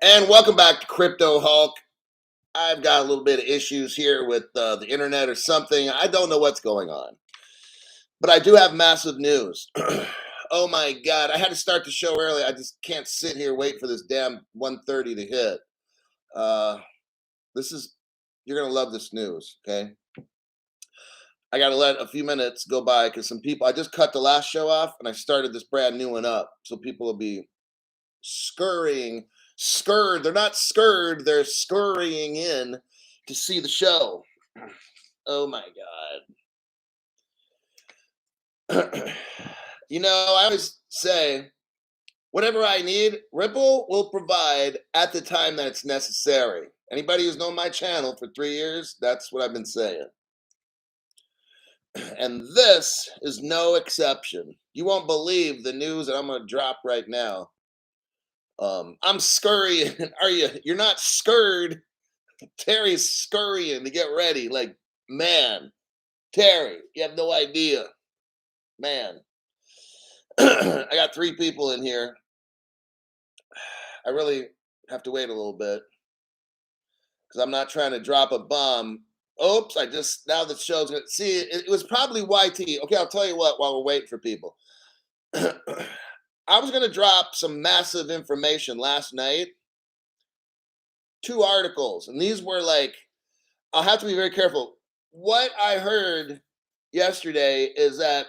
And welcome back to Crypto Hulk. I've got a little bit of issues here with the internet or something. I don't know what's going on, but I do have massive news. Oh my God. I had to start the show early. I just can't sit here wait for this damn 1:30 to hit. Uh, this is, you're going to love this news, okay? I got to let a few minutes go by because some people, I just cut the last show off and I started this brand new one up. So people will be scurred. They're not scurred, they're scurrying in to see the show. Oh my God. I always say, whatever I need, Ripple will provide at the time that it's necessary. Anybody who's known my channel for 3 years, that's what I've been saying. And this is no exception. You won't believe the news that I'm going to drop right now. I'm scurrying. Are you? You're not scurred. Terry's scurrying to get ready. Like, man, Terry, you have no idea. Man. I got 3 people in here. I really have to wait a little bit because I'm not trying to drop a bomb. Oops, now the show's going to see, it was probably YT. Okay, I'll tell you what while we're waiting for people. I was going to drop some massive information last night. 2 articles, and these were like, I'll have to be very careful. What I heard yesterday is that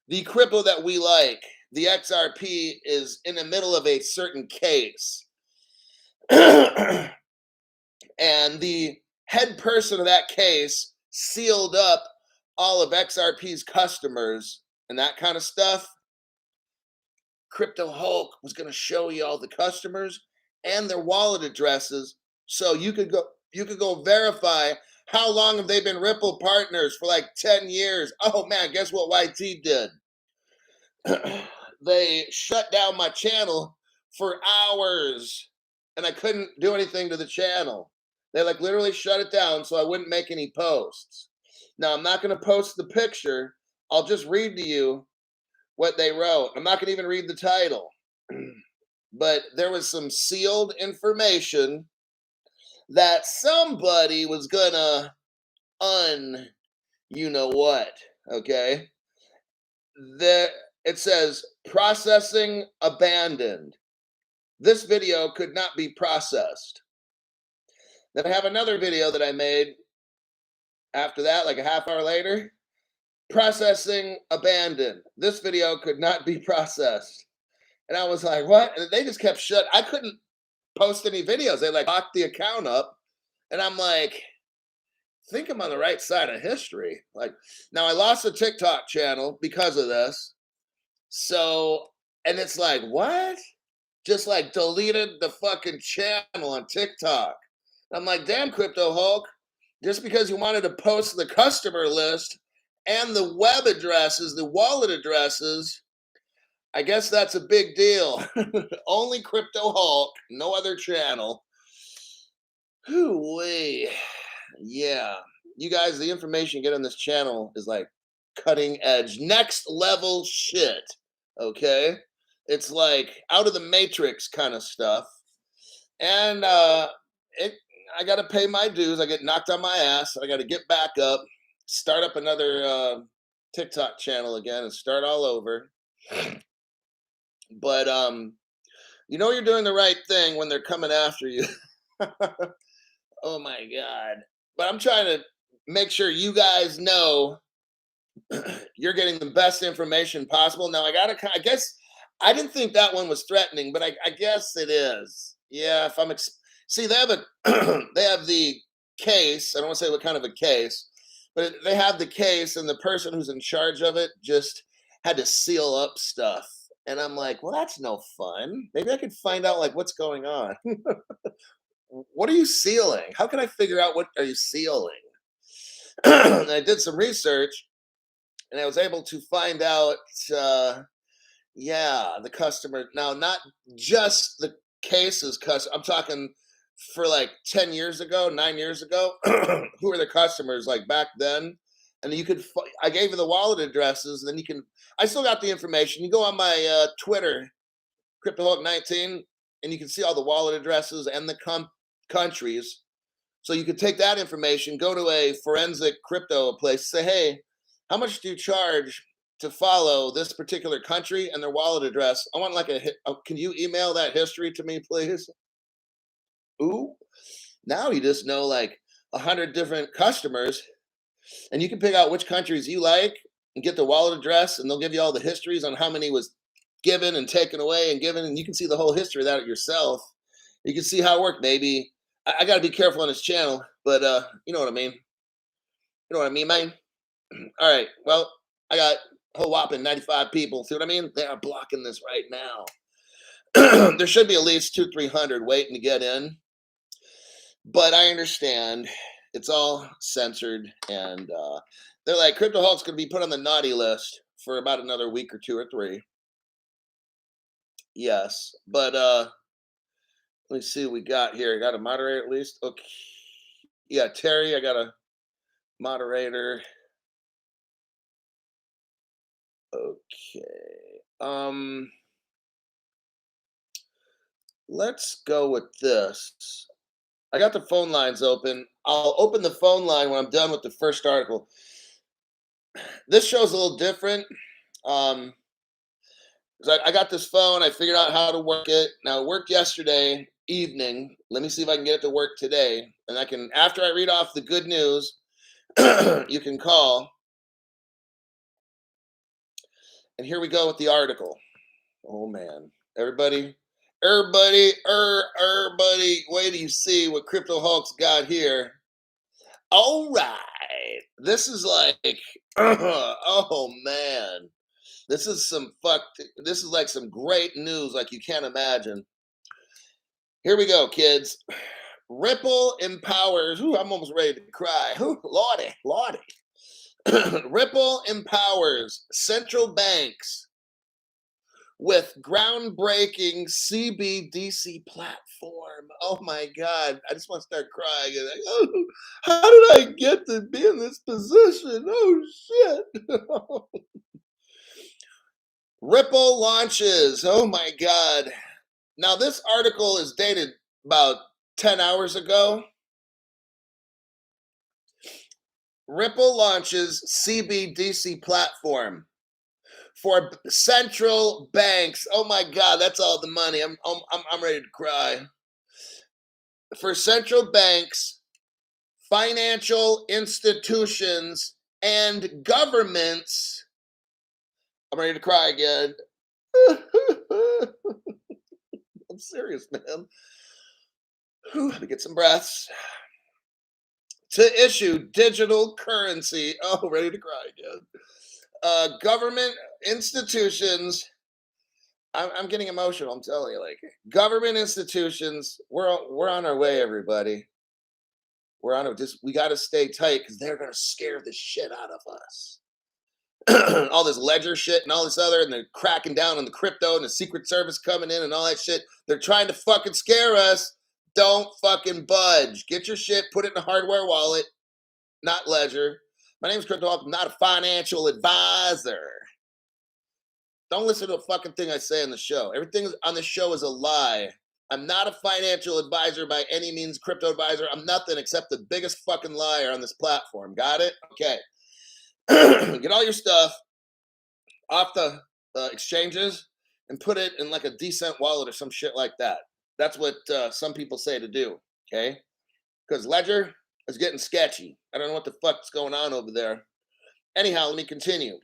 the crypto that we like, the XRP, is in the middle of a certain case. And the head person of that case sealed up all of XRP's customers and that kind of stuff. Crypto Hulk was going to show you all the customers and their wallet addresses so you could go verify how long have they been Ripple partners for like 10 years. Oh man, guess what YT did? They shut down my channel for hours and I couldn't do anything to the channel. They like literally shut it down so I wouldn't make any posts. Now I'm not going to post the picture. I'll just read to you what they wrote. I'm not going to even read the title. But there was some sealed information that somebody was gonna you know what, okay? It says processing abandoned. This video could not be processed. Then I have another video that I made after that, like a half hour later. Processing abandoned. This video could not be processed. And I was like, what? And they just kept shut. I couldn't post any videos. They like locked the account up. And I'm like, I think I'm on the right side of history. Like, now I lost a TikTok channel because of this. So, and it's like, what? Just like deleted the fucking channel on TikTok. I'm like, damn, Crypto Hulk. Just because you wanted to post the customer list and the web addresses, the wallet addresses, I guess that's a big deal. Only Crypto Hulk, no other channel. Hoo-wee. Yeah. You guys, the information you get on this channel is like cutting edge, next level shit. Okay? It's like out of the matrix kind of stuff. And I got to pay my dues. I get knocked on my ass. I got to get back up, start up another TikTok channel again and start all over. But you're doing the right thing when they're coming after you. Oh my God. But I'm trying to make sure you guys know you're getting the best information possible. Now I guess I didn't think that one was threatening, but I guess it is. Yeah, if I'm see, they have they have the case. I don't want to say what kind of a case, but they have the case, and the person who's in charge of it just had to seal up stuff. And I'm like, well, that's no fun. Maybe I could find out like what's going on. What are you sealing? How can I figure out what are you sealing? And I did some research, and I was able to find out. The customer. Now, not just the cases. I'm talking for like 10 years ago, 9 years ago. Who are the customers like back then? And you could. I gave you the wallet addresses, and then you can. I still got the information. You go on my Twitter, CryptoHulk19. and you can see all the wallet addresses and the countries. So you could take that information, go to a forensic crypto place, say, hey, how much do you charge to follow this particular country and their wallet address? I want like can you email that history to me, please? Ooh, now you just know like 100 different customers, and you can pick out which countries you like and get the wallet address, and they'll give you all the histories on how many was given and taken away and given, and you can see the whole history of that yourself. You can see how it worked. Maybe I got to be careful on this channel, but you know what I mean. You know what I mean, man. All right. Well, I got a whole whopping 95 people. See what I mean? They are blocking this right now. There should be at least 300 waiting to get in, but I understand it's all censored, and they're like, Crypto Hulk's going to be put on the naughty list for about another week or 2 or 3. Yes, but let me see what we got here. I got a moderator at least. Okay. Yeah, Terry, I got a moderator. Okay. Let's go with this. I got the phone lines open. I'll open the phone line when I'm done with the first article. This show's a little different. 'Cause I got this phone. I figured out how to work it. Now, it worked yesterday evening. Let me see if I can get it to work today. And I can, after I read off the good news, you can call. And here we go with the article. Oh, man. Everybody, wait till you see what Crypto Hulk's got here. All right. This is like, oh, man. This is like some great news like you can't imagine. Here we go, kids. Ripple empowers. Ooh, I'm almost ready to cry. Ooh, Lordy. Ripple empowers central banks with groundbreaking CBDC platform. Oh my God. I just want to start crying. Like, oh, how did I get to be in this position? Oh, shit. Ripple launches. Oh my God. Now, this article is dated about 10 hours ago. Ripple launches CBDC platform for central banks. Oh my God, that's all the money. I'm ready to cry. For central banks, financial institutions, and governments. I'm ready to cry again. I'm serious, man. Let me get some breaths. To issue digital currency. Oh, ready to cry again. Government institutions. I'm getting emotional. I'm telling you, like government institutions. We're on our way, everybody. We're on it. We got to stay tight because they're gonna scare the shit out of us. All this ledger shit and all this other, and they're cracking down on the crypto and the Secret Service coming in and all that shit. They're trying to fucking scare us. Don't fucking budge. Get your shit, put it in a hardware wallet, not ledger. My name's Crypto Hulk. I'm not a financial advisor. Don't listen to a fucking thing I say on the show. Everything on the show is a lie. I'm not a financial advisor by any means, crypto advisor. I'm nothing except the biggest fucking liar on this platform. Got it? Okay. Get all your stuff off the exchanges and put it in like a decent wallet or some shit like that. That's what some people say to do. Okay. Because Ledger is getting sketchy. I don't know what the fuck's going on over there. Anyhow, let me continue.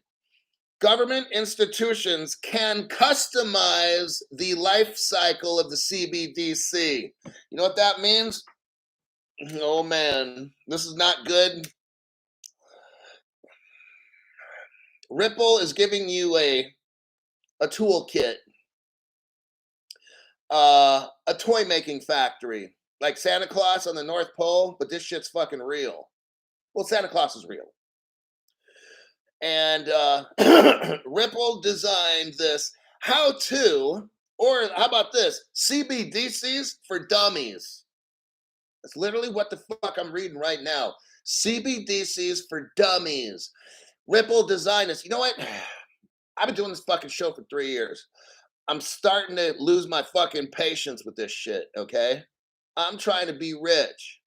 Government institutions can customize the life cycle of the CBDC. You know what that means? Oh man, this is not good. Ripple is giving you a toolkit, a toy making factory, like Santa Claus on the North Pole, but this shit's fucking real. Well, Santa Claus is real. And Ripple designed this how-to, or how about this? CBDCs for dummies. That's literally what the fuck I'm reading right now. CBDCs for dummies. Ripple designed this. You know what? I've been doing this fucking show for 3 years. I'm starting to lose my fucking patience with this shit, okay? I'm trying to be rich.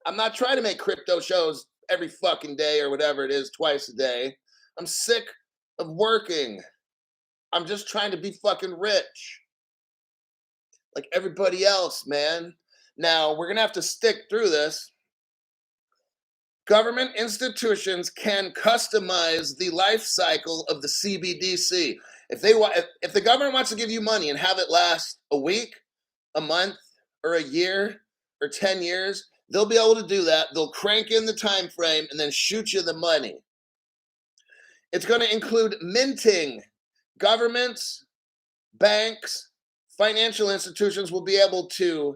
I'm not trying to make crypto shows every fucking day or whatever it is, twice a day. I'm sick of working. I'm just trying to be fucking rich like everybody else, man. Now, we're going to have to stick through this. Government institutions can customize the life cycle of the CBDC. If the government wants to give you money and have it last a week, a month, or a year, or 10 years, they'll be able to do that. They'll crank in the time frame and then shoot you the money. It's going to include minting. Governments, banks, financial institutions will be able to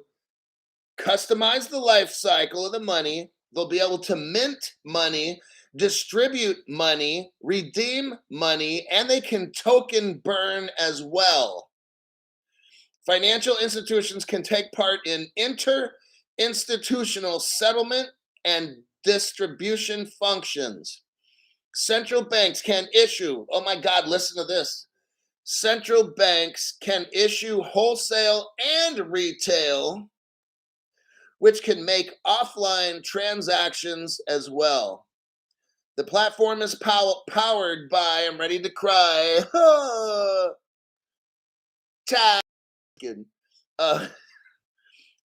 customize the life cycle of the money. They'll be able to mint money, distribute money, redeem money, and they can token burn as well. Financial institutions can take part in inter-institutional settlement and distribution functions. Central banks can issue, oh my God, listen to this. Central banks can issue wholesale and retail, which can make offline transactions as well. The platform is powered by, I'm ready to cry,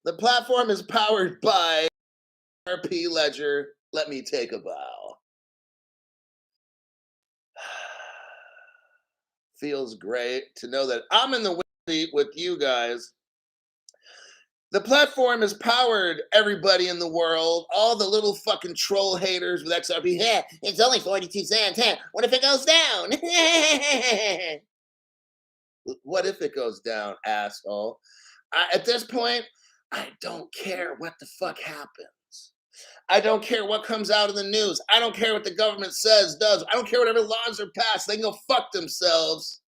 the platform is powered by RP Ledger. Let me take a bow. Feels great to know that I'm in the seat with you guys. The platform is powered, everybody in the world, all the little fucking troll haters with XRP. Yeah, it's only 42 cents. What if it goes down? What if it goes down, asshole? At this point, I don't care what the fuck happens. I don't care what comes out of the news. I don't care what the government says, does. I don't care whatever laws are passed. They can go fuck themselves.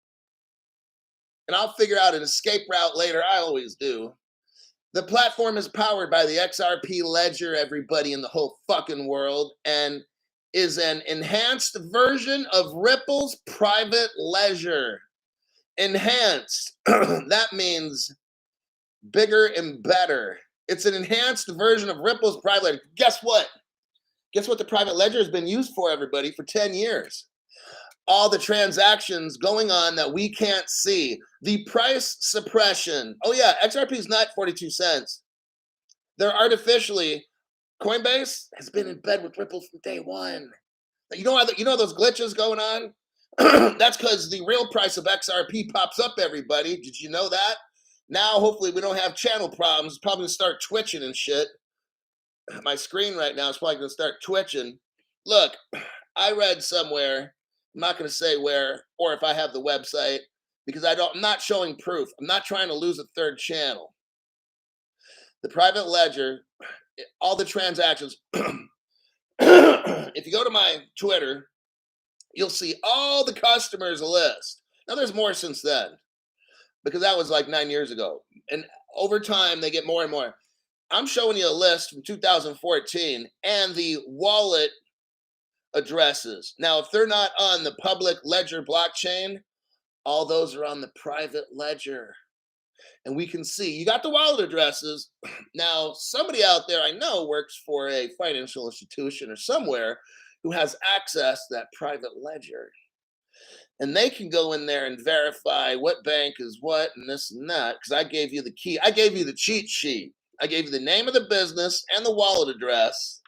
And I'll figure out an escape route later. I always do. The platform is powered by the XRP Ledger, everybody in the whole fucking world, and is an enhanced version of Ripple's private ledger. Enhanced. That means bigger and better. It's an enhanced version of Ripple's private ledger. Guess what? Guess what the private ledger has been used for, everybody, for 10 years? All the transactions going on that we can't see. The price suppression. Oh yeah, XRP is not 42 cents. They're artificially, Coinbase has been in bed with Ripple from day one. You know those glitches going on? That's because the real price of XRP pops up, everybody. Did you know that? Now, hopefully, we don't have channel problems. It's probably going to start twitching and shit. My screen right now is probably going to start twitching. Look, I read somewhere, I'm not going to say where, or if I have the website, because I'm not showing proof. I'm not trying to lose a third channel. The private ledger, all the transactions, if you go to my Twitter, you'll see all the customers list. Now, there's more since then, because that was like 9 years ago. And over time, they get more and more. I'm showing you a list from 2014 and the wallet addresses. Now, if they're not on the public ledger blockchain, all those are on the private ledger. And we can see, you got the wallet addresses. Now, somebody out there I know works for a financial institution or somewhere who has access to that private ledger. And they can go in there and verify what bank is what and this and that, because I gave you the key. I gave you the cheat sheet. I gave you the name of the business and the wallet address.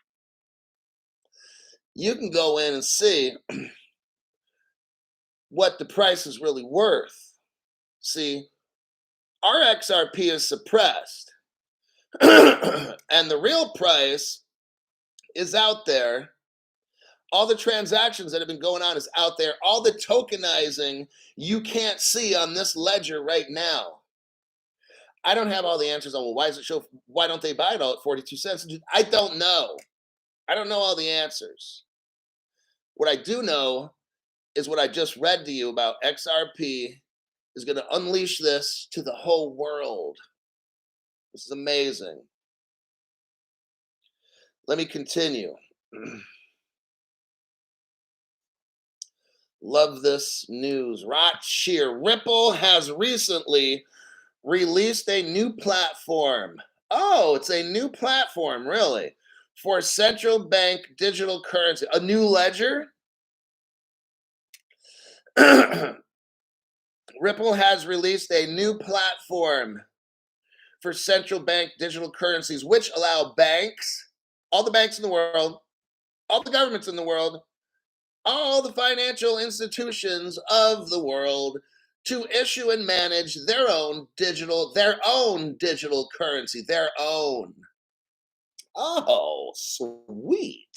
You can go in and see what the price is really worth. See, our XRP is suppressed. And the real price is out there. All the transactions that have been going on is out there. All the tokenizing you can't see on this ledger right now. I don't have all the answers on, well, why don't they buy it all at 42 cents? I don't know. I don't know all the answers. What I do know is what I just read to you about XRP is going to unleash this to the whole world. This is amazing. Let me continue. Love this news. Rot sheer. Ripple has recently released a new platform. Oh, it's a new platform, really, for central bank digital currency. A new ledger? Ripple has released a new platform for central bank digital currencies, which allow banks, all the banks in the world, all the governments in the world, all the financial institutions of the world to issue and manage their own digital currency, their own. Oh, sweet.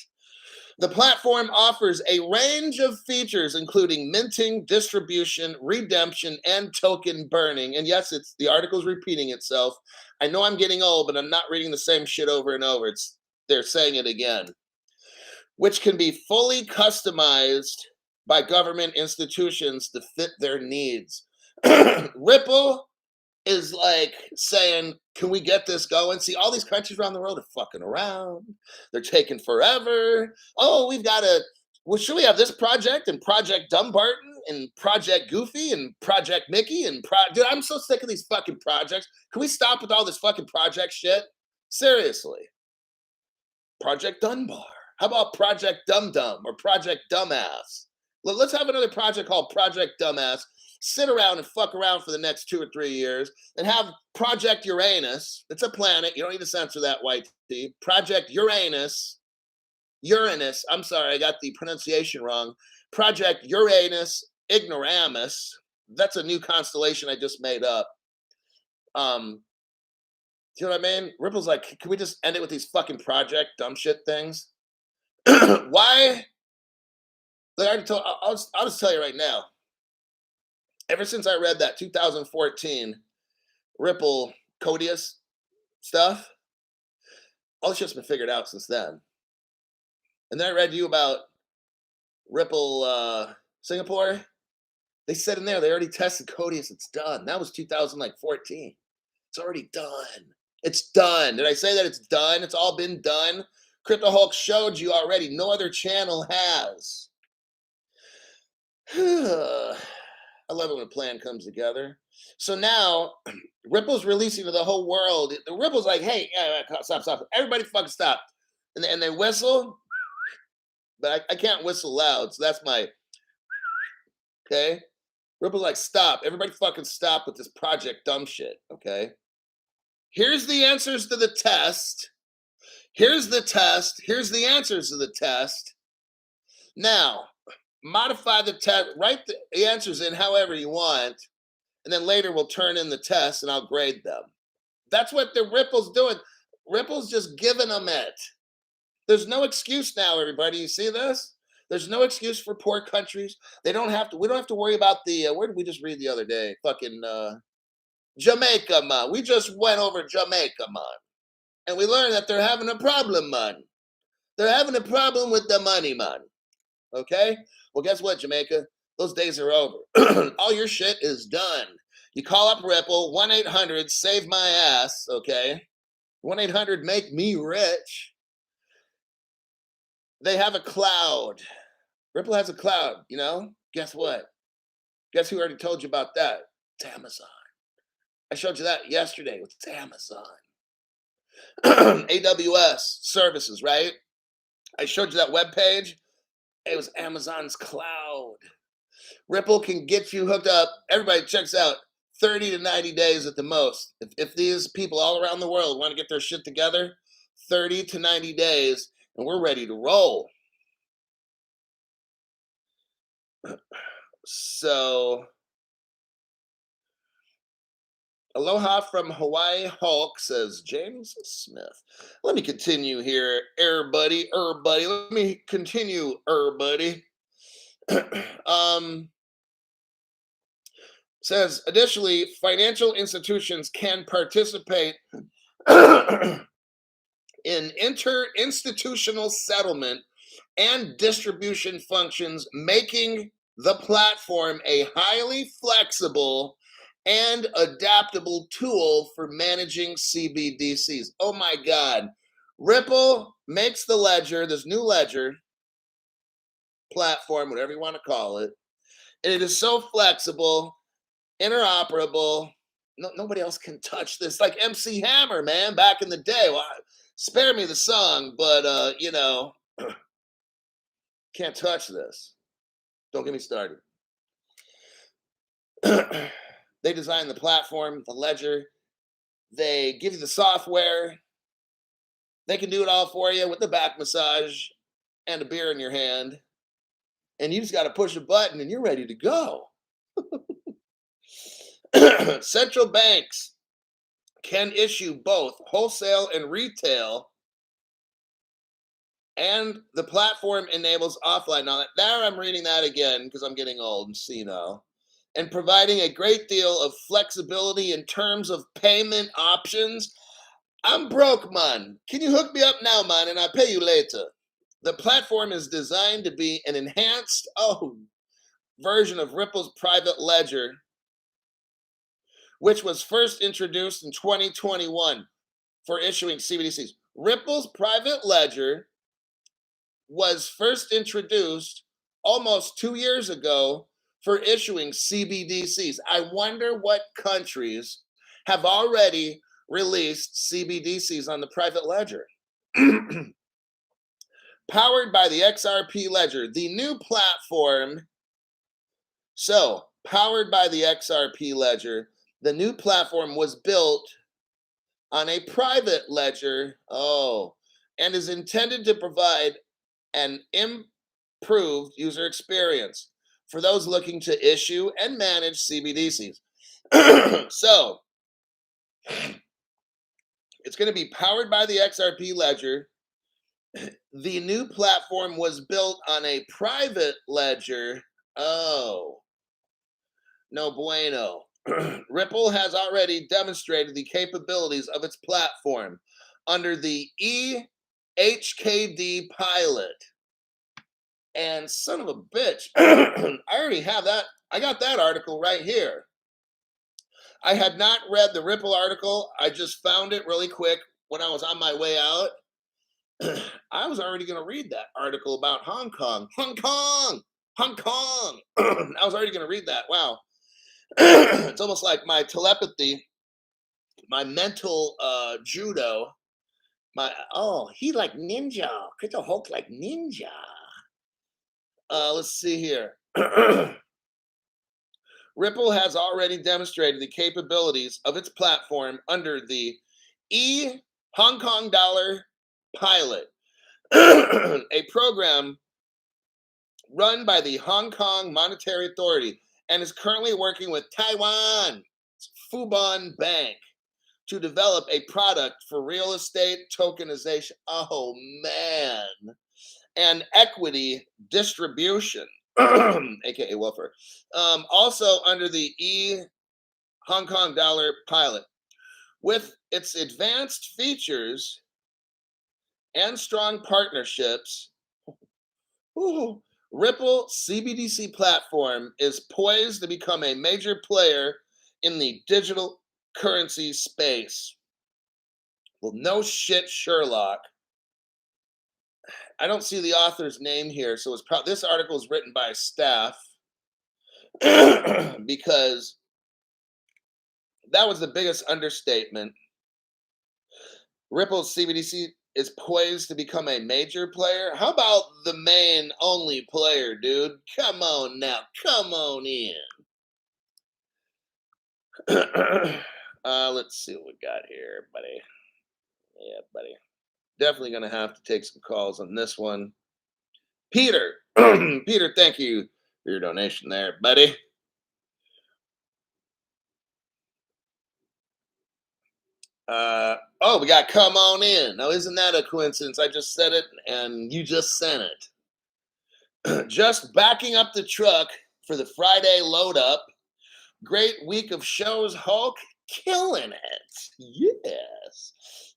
The platform offers a range of features, including minting, distribution, redemption, and token burning. And yes, it's the article's repeating itself. I know I'm getting old, but I'm not reading the same shit over and over. They're saying it again, which can be fully customized by government institutions to fit their needs. Ripple is like saying, can we get this going? See, all these countries around the world are fucking around. They're taking forever. Oh, we've got to, well, should we have this project and Project Dumbarton and Project Goofy and Project Mickey and dude, I'm so sick of these fucking projects. Can we stop with all this fucking project shit? Seriously. Project Dunbar. How about Project Dum Dum or Project Dumbass? Let's have another project called Project Dumbass. Sit around and fuck around for the next 2 or 3 years, and have Project Uranus. It's a planet. You don't need to censor that, white tea. Project Uranus. Uranus. I'm sorry, I got the pronunciation wrong. Project Uranus Ignoramus. That's a new constellation I just made up. You know what I mean? Ripple's like, can we just end it with these fucking project dumb shit things? Why? Like I'll just tell you right now. Ever since I read that 2014 Ripple Codius stuff, all this shit's been figured out since then. And then I read you about Ripple Singapore. They said in there they already tested Codius. It's done. That was 2014. It's already done. It's done. Did I say that it's done? It's all been done. Crypto Hulk showed you already. No other channel has. I love it when a plan comes together. So now Ripple's releasing to the whole world. Ripple's like, hey, stop. Everybody fucking stop. And they whistle. But I can't whistle loud. So that's my, okay? Ripple's like, stop. Everybody fucking stop with this project dumb shit, okay? Here's the answers to the test. Here's the test. Here's the answers to the test. Now, modify the test, write the answers in however you want, and then later we'll turn in the test and I'll grade them. That's what the Ripple's doing. Ripple's just giving them it. There's no excuse now, everybody. You see this? There's no excuse for poor countries. We don't have to worry about the, where did we just read the other day? Fucking Jamaica, man. We just went over Jamaica, man. And we learned that they're having a problem, man. They're having a problem with the money, man. Okay? Well, guess what, Jamaica? Those days are over. All your shit is done. You call up Ripple, 1-800-SAVE MY ASS, okay? 1-800-MAKE-ME-RICH. They have a cloud. Ripple has a cloud, you know? Guess what? Guess who already told you about that? It's Amazon. I showed you that yesterday. It's Amazon. AWS services, right? I showed you that webpage. It was Amazon's cloud. Ripple can get you hooked up. Everybody checks out 30 to 90 days at the most. If these people all around the world want to get their shit together, 30 to 90 days, and we're ready to roll. So, aloha from Hawaii Hulk, says James Smith. Let me continue here, everybody. Let me continue, everybody. Says, additionally, financial institutions can participate in inter-institutional settlement and distribution functions, making the platform a highly flexible and adaptable tool for managing CBDCs. Oh my God. Ripple makes the ledger, this new ledger platform, whatever you want to call it, And it is so flexible, interoperable. No, nobody else can touch this. Like MC Hammer, man, back in the day. Well, spare me the song, but can't touch this. Don't get me started. They design the platform, the ledger. They give you the software. They can do it all for you with the back massage and a beer in your hand. And you just got to push a button and you're ready to go. Central banks can issue both wholesale and retail, and the platform enables offline. Now, there I'm reading that again because I'm getting old and senile, and providing a great deal of flexibility in terms of payment options. I'm broke, man. Can you hook me up now, man, and I'll pay you later? The platform is designed to be an enhanced version of Ripple's private ledger, which was first introduced in 2021 for issuing CBDCs. Ripple's private ledger was first introduced almost 2 years ago for issuing CBDCs. I wonder what countries have already released CBDCs on the private ledger. Powered by the XRP ledger, the new platform. So, powered by the XRP ledger, the new platform was built on a private ledger, and is intended to provide an improved user experience for those looking to issue and manage CBDCs. So, it's going to be powered by the XRP ledger. The new platform was built on a private ledger. Oh, no bueno. Ripple has already demonstrated the capabilities of its platform under the EHKD pilot. And son of a bitch, I already have that. I got that article right here. I had not read the Ripple article. I just found it really quick when I was on my way out. I was already going to read that article about Hong Kong. Hong Kong! Hong Kong! I was already going to read that. Wow. It's almost like my telepathy, my mental judo. He like ninja. Could the Hulk like ninja? Let's see here. Ripple has already demonstrated the capabilities of its platform under the Hong Kong dollar pilot, a program run by the Hong Kong Monetary Authority, and is currently working with Taiwan's Fubon Bank to develop a product for real estate tokenization. Oh, man. And equity distribution, aka welfare. Also under the Hong Kong dollar pilot. With its advanced features and strong partnerships, Ripple CBDC platform is poised to become a major player in the digital currency space. Well, no shit, Sherlock. I don't see the author's name here, so it's probably this article is written by staff because that was the biggest understatement. Ripple's CBDC is poised to become a major player. How about the main only player, dude? Come on now, come on in. Let's see what we got here, buddy. Yeah, buddy. Definitely going to have to take some calls on this one. Peter, Peter, thank you for your donation there, buddy. We got come on in. Now, isn't that a coincidence? I just said it and you just sent it. Just backing up the truck for the Friday load up. Great week of shows, Hulk. Killing it. Yes.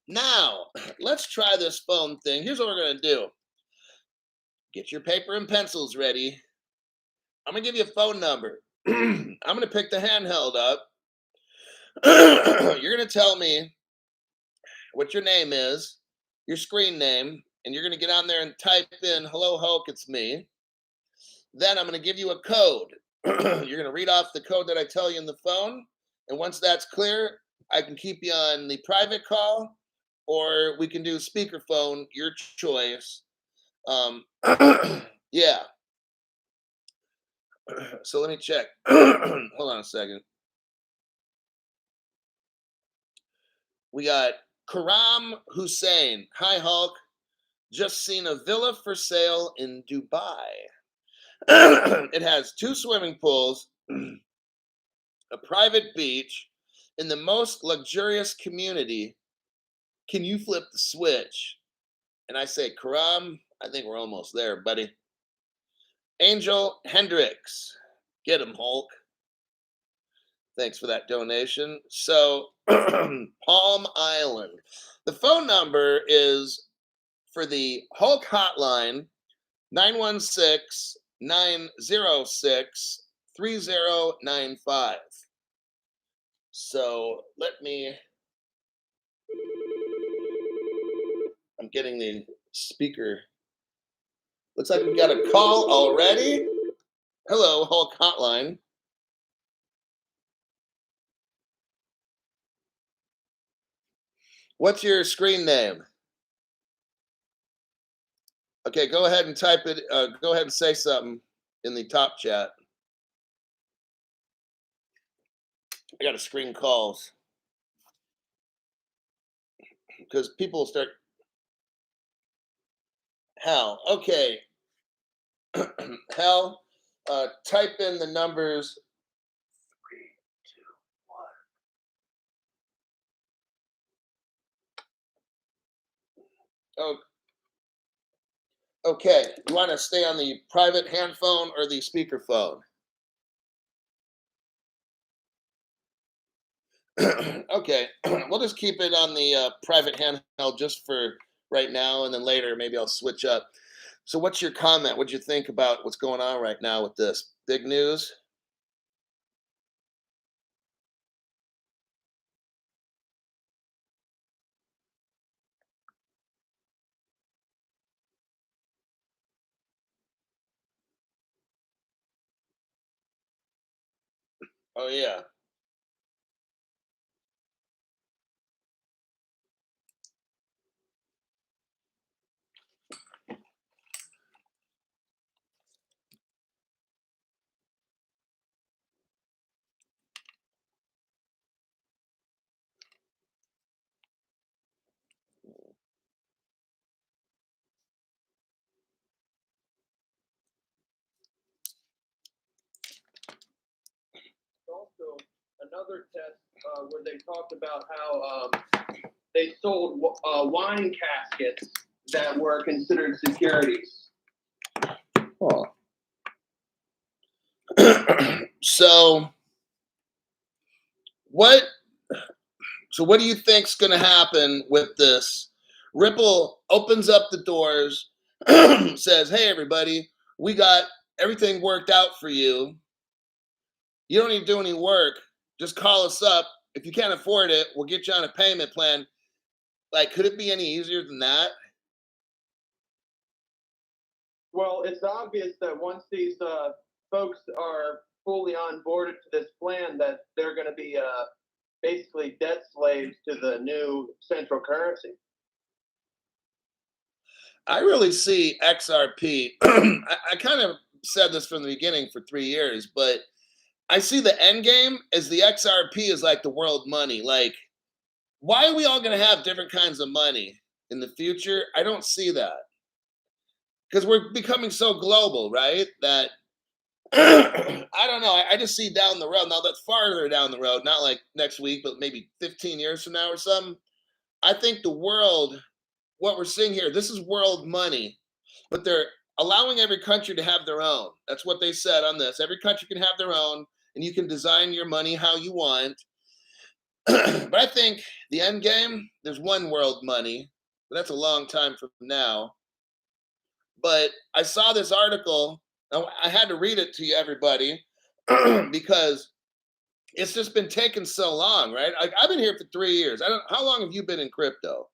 Now, let's try this phone thing. Here's what we're going to do. Get your paper and pencils ready. I'm going to give you a phone number. I'm going to pick the handheld up. You're going to tell me what your name is, your screen name, and you're going to get on there and type in, "Hello, Hulk, it's me." Then I'm going to give you a code. You're going to read off the code that I tell you in the phone. And once that's clear, I can keep you on the private call or we can do speakerphone, your choice. Um, yeah. So let me check. Hold on a second. We got Karam Hussein. Hi, Hulk. Just seen a villa for sale in Dubai. It has 2 swimming pools, a private beach, in the most luxurious community. Can you flip the switch? And I say, Karam, I think we're almost there, buddy. Angel Hendricks. Get him, Hulk. Thanks for that donation. So, Palm Island. The phone number is for the Hulk hotline 916-906-3095. So I'm getting the speaker. Looks like we got a call already. Hello, Hulk hotline. What's your screen name? Okay, go ahead and type it. Go ahead and say something in the top chat. I got to screen calls because people start. Hal. Okay. Hal, type in the numbers 3, 2, 1. Oh, okay. You want to stay on the private hand phone or the speaker phone? Okay. We'll just keep it on the private handheld just for right now, and then later maybe I'll switch up. So, what's your comment? What'd you think about what's going on right now with this big news? Oh yeah. Also, another test where they talked about how they sold wine caskets that were considered securities. Oh. So what what do you think's going to happen with this? Ripple opens up the doors, says, "Hey everybody, we got everything worked out for you. You don't need to do any work. Just call us up. If you can't afford it, we'll get you on a payment plan." Like, could it be any easier than that? Well, it's obvious that once these folks are fully on board to this plan, that they're going to be basically debt slaves to the new central currency. I really see XRP. I kind of said this from the beginning for 3 years, but I see the end game as the XRP is like the world money. Like, why are we all going to have different kinds of money in the future? I don't see that because we're becoming so global, right? That I don't know. I just see down the road. Now that's farther down the road, not like next week, but maybe 15 years from now or something. I think the world, what we're seeing here, this is world money, but they're allowing every country to have their own. That's what they said on this. Every country can have their own, and you can design your money how you want. But I think the end game, there's one world money, but that's a long time from now. But I saw this article. I had to read it to you, everybody, because it's just been taking so long, right? Like, I've been here for 3 years. I don't. How long have you been in crypto?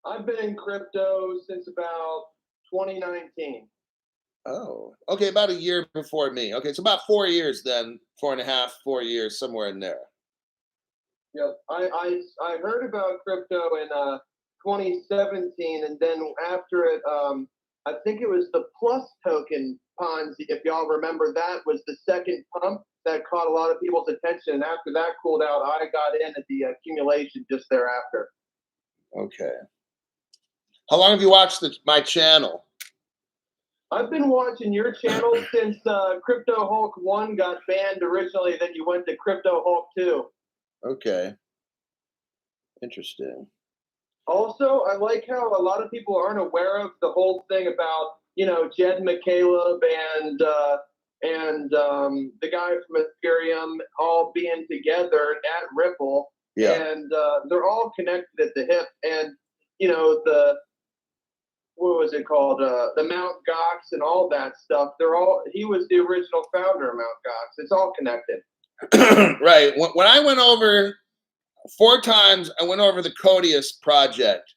I've been in crypto since about 2019. Oh, okay, about a year before me. Okay, so about 4 years then, 4.5, 4 years, somewhere in there. Yep. I heard about crypto in 2017, and then after it, I think it was the Plus token Ponzi. If y'all remember, that was the second pump that caught a lot of people's attention. And after that cooled out, I got in at the accumulation just thereafter. Okay. How long have you watched my channel? I've been watching your channel since Crypto Hulk 1 got banned originally, then you went to Crypto Hulk 2. Okay. Interesting. Also, I like how a lot of people aren't aware of the whole thing about, Jed McCaleb and the guy from Ethereum all being together at Ripple, Yeah. and they're all connected at the hip. And the what was it called? The Mount Gox and all that stuff. He was the original founder of Mount Gox. It's all connected. Right. When I went over 4 times, I went over the Codius project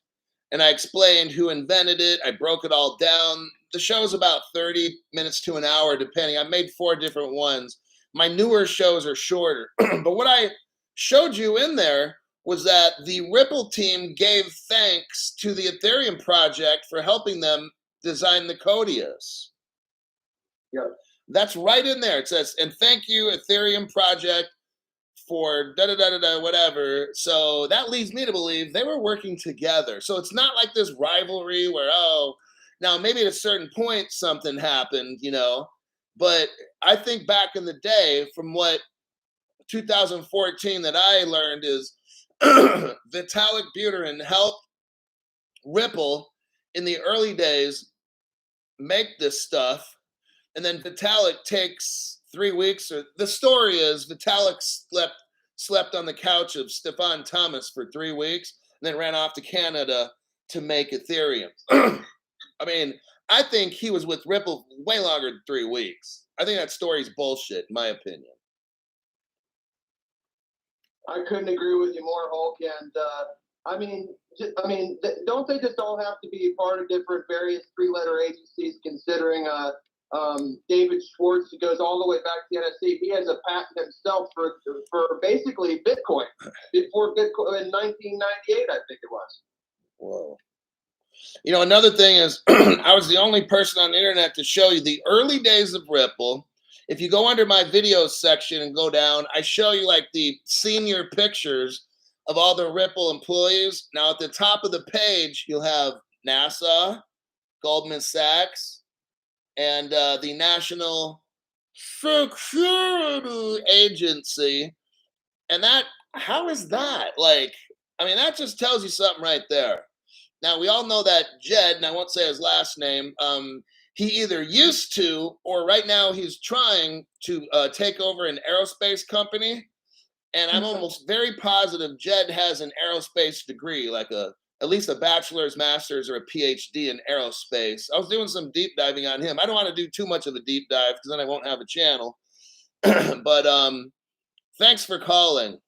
and I explained who invented it. I broke it all down. The show is about 30 minutes to an hour, depending. I made 4 different ones. My newer shows are shorter. But what I showed you in there was that the Ripple team gave thanks to the Ethereum project for helping them design the Codius. Yeah. That's right in there. It says, and thank you, Ethereum project, for da da da da da whatever. So that leads me to believe they were working together. So it's not like this rivalry where, oh, now maybe at a certain point something happened, but I think back in the day, from what 2014 that I learned is Vitalik Buterin helped Ripple in the early days make this stuff, and then Vitalik takes 3 weeks. Or the story is Vitalik slept on the couch of Stefan Thomas for 3 weeks, and then ran off to Canada to make Ethereum. I mean, I think he was with Ripple way longer than 3 weeks. I think that story's bullshit, in my opinion. I couldn't agree with you more, Hulk. And don't they just all have to be part of different various three-letter agencies? Considering David Schwartz, who goes all the way back to the NSC, he has a patent himself for basically Bitcoin before Bitcoin in 1998, I think it was. Whoa. Another thing is, I was the only person on the internet to show you the early days of Ripple. If you go under my videos section and go down, I show you like the senior pictures of all the Ripple employees. Now at the top of the page, you'll have NASA, Goldman Sachs, and the National Security Agency. And how is that? That just tells you something right there. Now, we all know that Jed, and I won't say his last name, he either used to, or right now he's trying to take over an aerospace company. And I'm almost very positive Jed has an aerospace degree, like at least a bachelor's, master's, or a PhD in aerospace. I was doing some deep diving on him. I don't want to do too much of a deep dive because then I won't have a channel. But thanks for calling.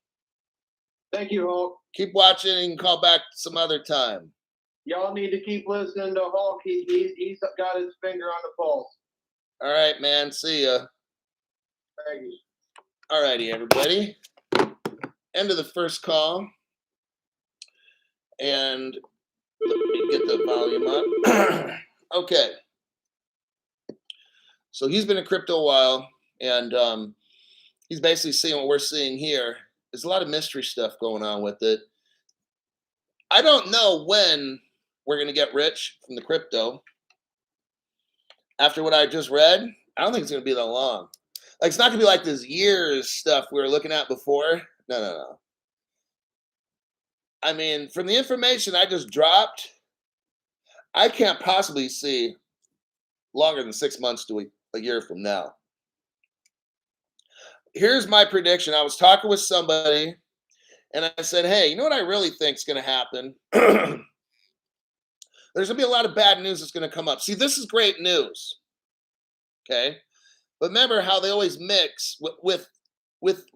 Thank you, Hulk. Keep watching and call back some other time. Y'all need to keep listening to Hulk. He's got his finger on the pulse. All right, man. See ya. Thank you. All righty, everybody. End of the first call. And let me get the volume up. Okay. So he's been in crypto a while, and he's basically seeing what we're seeing here. There's a lot of mystery stuff going on with it. I don't know when we're going to get rich from the crypto. After what I just read, I don't think it's going to be that long. It's not going to be like this years stuff we were looking at before. No. I mean, from the information I just dropped, I can't possibly see longer than 6 months to a year from now. Here's my prediction. I was talking with somebody, and I said, hey, you know what I really think is going to happen? There's going to be a lot of bad news that's going to come up. See, this is great news. Okay? But remember how they always mix with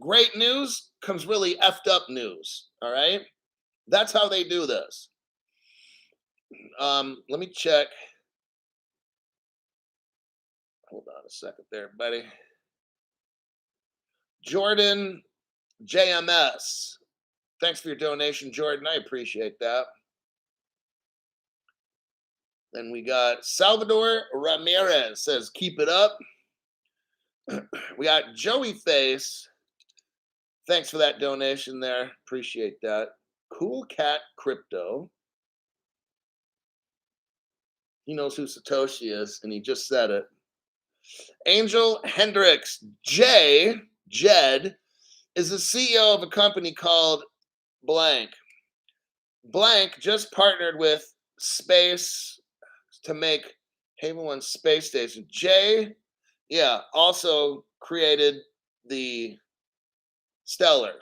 great news comes really effed up news. All right? That's how they do this. Let me check. Hold on a second there, buddy. Jordan JMS. Thanks for your donation, Jordan. I appreciate that. Then we got Salvador Ramirez says, keep it up. We got Joey Face. Thanks for that donation there. Appreciate that. Cool Cat Crypto. He knows who Satoshi is, and he just said it. Angel Hendricks Jed is the CEO of a company called Blank. Blank just partnered with Space to make Haven 1 space station. Jay, yeah, also created the Stellar.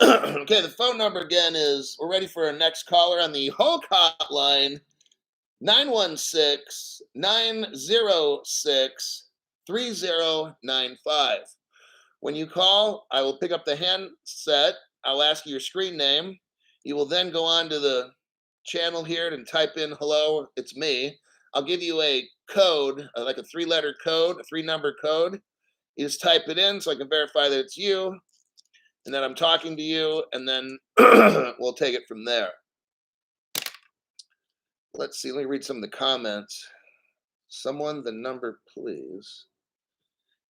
Okay, the phone number again is, we're ready for our next caller on the Hulk hotline, 916-906-3095. When you call, I will pick up the handset. I'll ask you your screen name. You will then go on to the channel here and type in, hello, it's me. I'll give you a code, like a 3-letter code, a 3-number code. You just type it in so I can verify that it's you and that I'm talking to you, and then we'll take it from there. Let's see, let me read some of the comments. Someone, the number, please.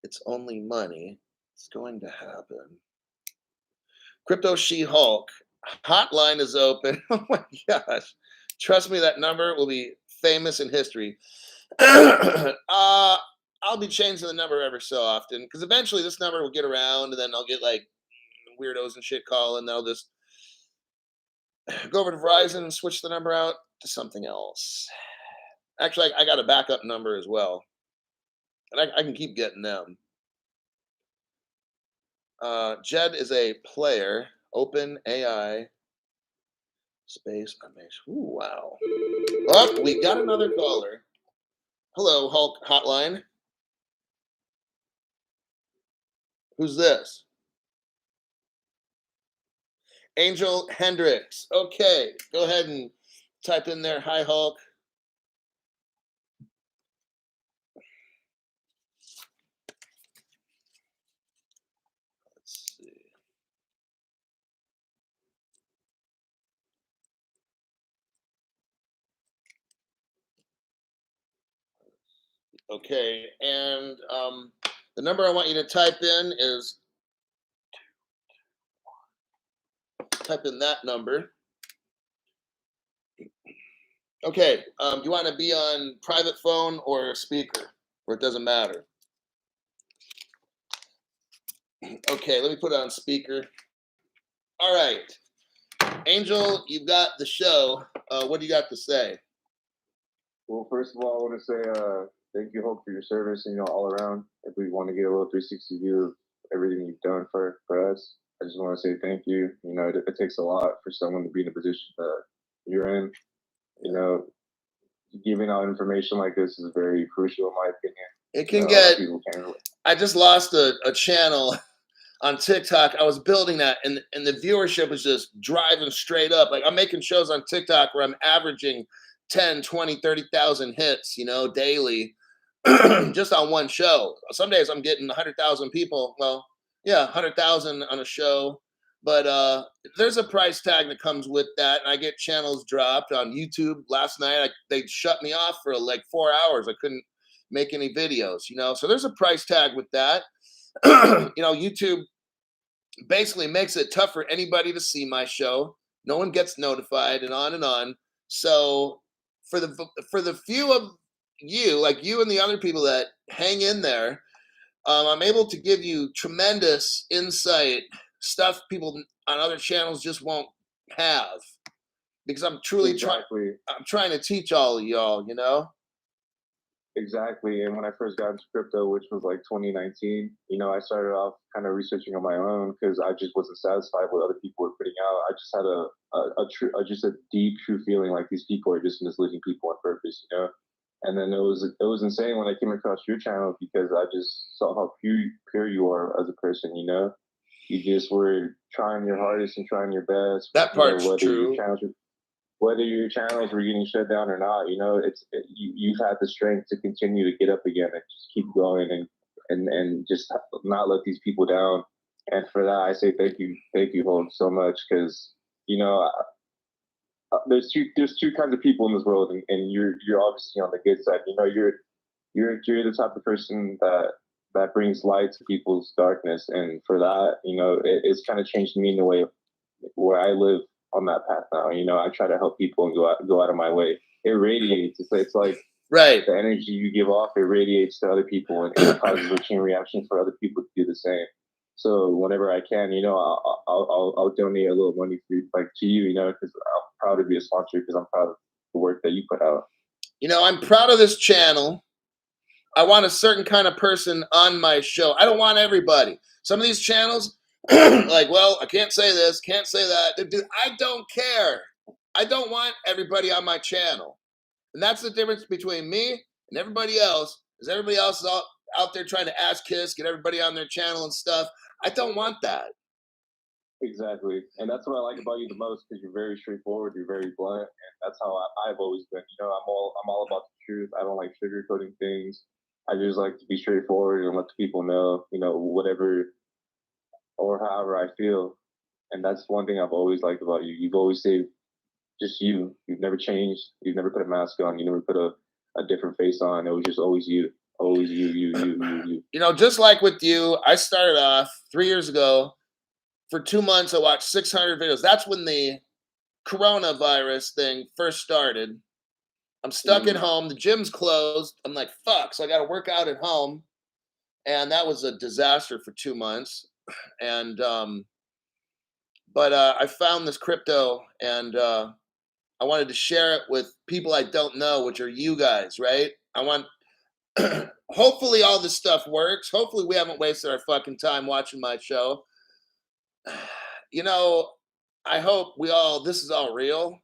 It's only money. It's going to happen. Crypto She-Hulk. Hotline is open. Oh my gosh. Trust me, that number will be famous in history. I'll be changing the number ever so often because eventually this number will get around and then I'll get like weirdos and shit calling. They'll just go over to Verizon and switch the number out to something else. Actually, I got a backup number as well. And I can keep getting them. Jed is a player. Open AI space. Ooh, wow. Oh, we got another caller. Hello, Hulk hotline. Who's this? Angel Hendricks. Okay, go ahead and type in there, hi Hulk. Let's see. Okay, and the number I want you to type in is, type in that number. Okay, you want to be on private phone or speaker, or it doesn't matter? Okay, let me put it on speaker. All right, Angel, you've got the show. What do you got to say? Well, first of all, I want to say thank you, Hope, for your service, and all around. If we want to get a little 360 view of everything you've done for us, I just want to say thank you. It takes a lot for someone to be in the position that you're in. Giving out information like this is very crucial, in my opinion. It can get. I just lost a channel on TikTok. I was building that, and the viewership was just driving straight up. Like, I'm making shows on TikTok where I'm averaging 10, 20, 30,000 hits, daily, just on one show. Some days I'm getting 100,000 people. Well, yeah, 100,000 on a show. But there's a price tag that comes with that. And I get channels dropped on YouTube. Last night, they shut me off for like 4 hours. I couldn't make any videos, So there's a price tag with that. YouTube basically makes it tough for anybody to see my show. No one gets notified, and on and on. So for the few of you, like you and the other people that hang in there, I'm able to give you tremendous insight, stuff people on other channels just won't have, because I'm truly trying to teach all of y'all, Exactly. And when I first got into crypto, which was like 2019, I started off kind of researching on my own because I just wasn't satisfied with what other people were putting out. I just had a deep, true feeling like these people are just misleading people on purpose, And then it was insane when I came across your channel because I just saw how pure you are as a person, You just were trying your hardest and trying your best. That part's true. whether your channels were getting shut down or not, you've had the strength to continue to get up again and just keep going and just not let these people down. And for that, I say thank you, Hulk, so much, because you know there's two kinds of people in this world, and you're obviously on the good side. You're the type of person that brings light to people's darkness, and for that, it's kind of changed me in the way where I live on that path now. I try to help people and go out of my way. It radiates. It's like Right. the energy you give off, it radiates to other people, and it causes a chain reaction for other people to do the same. So whenever I can, I'll donate a little money to you, because I'm proud to be a sponsor, because I'm proud of the work that you put out. I'm proud of this channel. I want a certain kind of person on my show. I don't want everybody. Some of these channels, like, well, I can't say this, can't say that. Dude, I don't care. I don't want everybody on my channel. And that's the difference between me and everybody else, is everybody else is out there trying to ass kiss, get everybody on their channel and stuff. I don't want that. Exactly. And that's what I like about you the most, because you're very straightforward, you're very blunt, and that's how I've always been. I'm all about the truth. I don't like sugarcoating things. I just like to be straightforward and let the people know, whatever or however I feel. And that's one thing I've always liked about you. You've always stayed just you. You've never changed. You've never put a mask on. You never put a different face on. It was just always you. Always you. Just like with you, I started off 3 years ago. For 2 months, I watched 600 videos. That's when the coronavirus thing first started. I'm stuck at home. The gym's closed. I'm like, fuck. So I got to work out at home. And that was a disaster for 2 months. And, but I found this crypto, and I wanted to share it with people I don't know, which are you guys, right? I want, hopefully all this stuff works. Hopefully we haven't wasted our fucking time watching my show. I hope this is all real.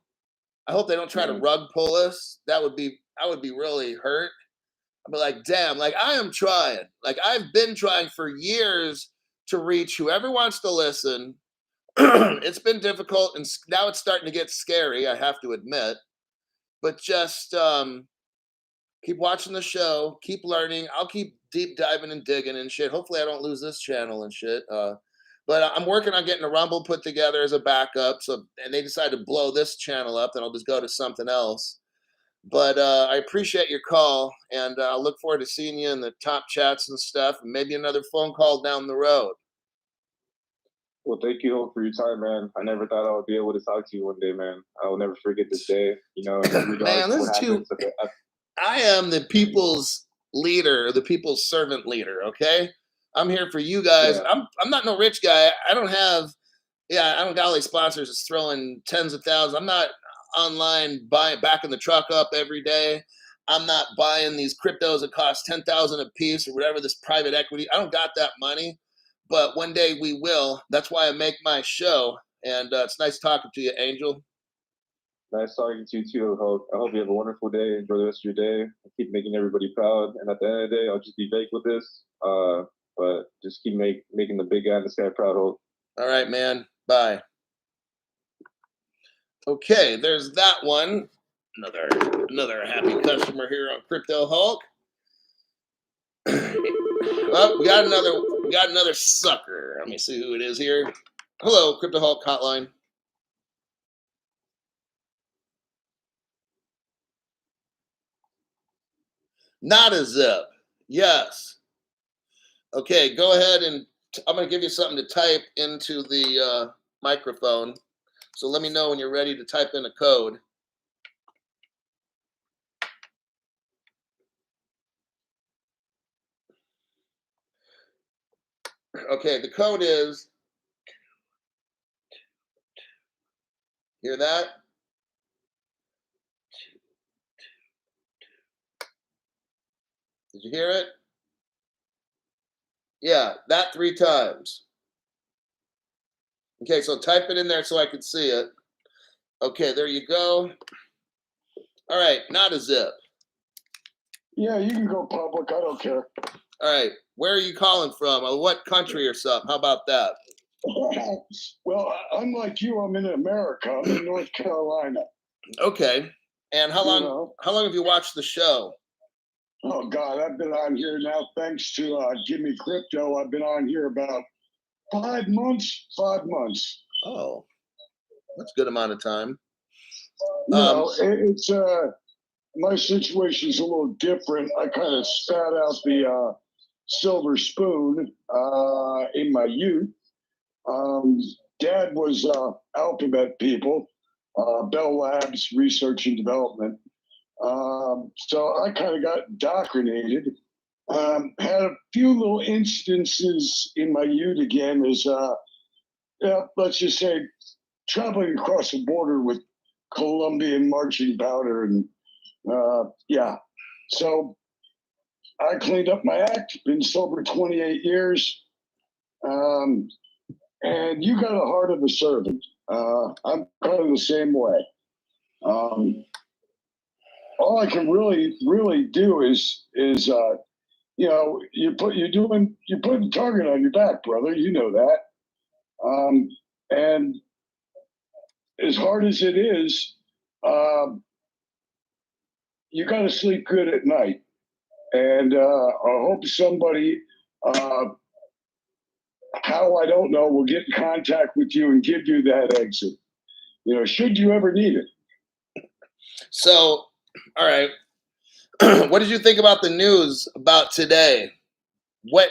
I hope they don't try to rug pull us. I would be really hurt. I'd be like, damn, like I am trying. Like I've been trying for years to reach whoever wants to listen. It's been difficult, and now it's starting to get scary, I have to admit. But just keep watching the show, keep learning. I'll keep deep diving and digging and shit. Hopefully I don't lose this channel and shit. But I'm working on getting a Rumble put together as a backup. And they decide to blow this channel up, then I'll just go to something else. But I appreciate your call, and I'll look forward to seeing you in the top chats and stuff, and maybe another phone call down the road. Well, thank you for your time, man. I never thought I would be able to talk to you one day, man. I will never forget this day. Man, this is too. I am the people's leader, the people's servant leader. Okay, I'm here for you guys. Yeah. I'm not no rich guy. I don't got all these sponsors that's throwing tens of thousands. I'm not online backing the truck up every day. I'm not buying these cryptos that cost $10,000 a piece or whatever, this private equity. I don't got that money, but one day we will. That's why I make my show, and it's nice talking to you, Angel. Nice talking to you too, Hulk. I hope you have a wonderful day. Enjoy the rest of your day. Keep making everybody proud. And at the end of the day, I'll just be vague with this. But just keep making the big guy in the sky proud, Hulk. All right, man. Bye. Okay, there's that one. Another happy customer here on Crypto Hulk. Well, we got another sucker. Let me see who it is here. Hello, Crypto Hulk hotline. Not a zip. Yes. Okay, go ahead, and I'm going to give you something to type into the microphone. So let me know when you're ready to type in a code. Okay, the code is, hear that? Did you hear it? Yeah, that 3 times. Okay, so type it in there so I can see it. Okay, there you go. All right, not a zip. Yeah, you can go public. I don't care. All right, where are you calling from? Or what country or something? How about that? Well, unlike you, I'm in America. I'm in North Carolina. Okay. And You know. how long have you watched the show? Oh God, I've been on here now. Thanks to Jimmy Crypto, I've been on here about 5 months. 5 months. Oh, that's a good amount of time. You know, it's my situation's a little different. I kind of spat out the silver spoon in my youth. Dad was Alphabet people, Bell Labs Research and Development. So I kind of got indoctrinated. Had a few little instances in my youth again as, let's just say, traveling across the border with Colombian marching powder. And yeah, so I cleaned up my act, been sober 28 years. And you got a heart of a servant. I'm kind of the same way. All I can really do is you know, you're putting the target on your back, brother. You know that. And as hard as it is, you got to sleep good at night. And I hope somebody, how I don't know, will get in contact with you and give you that exit. You know, should you ever need it. So, all right. What did you think about the news about today? What?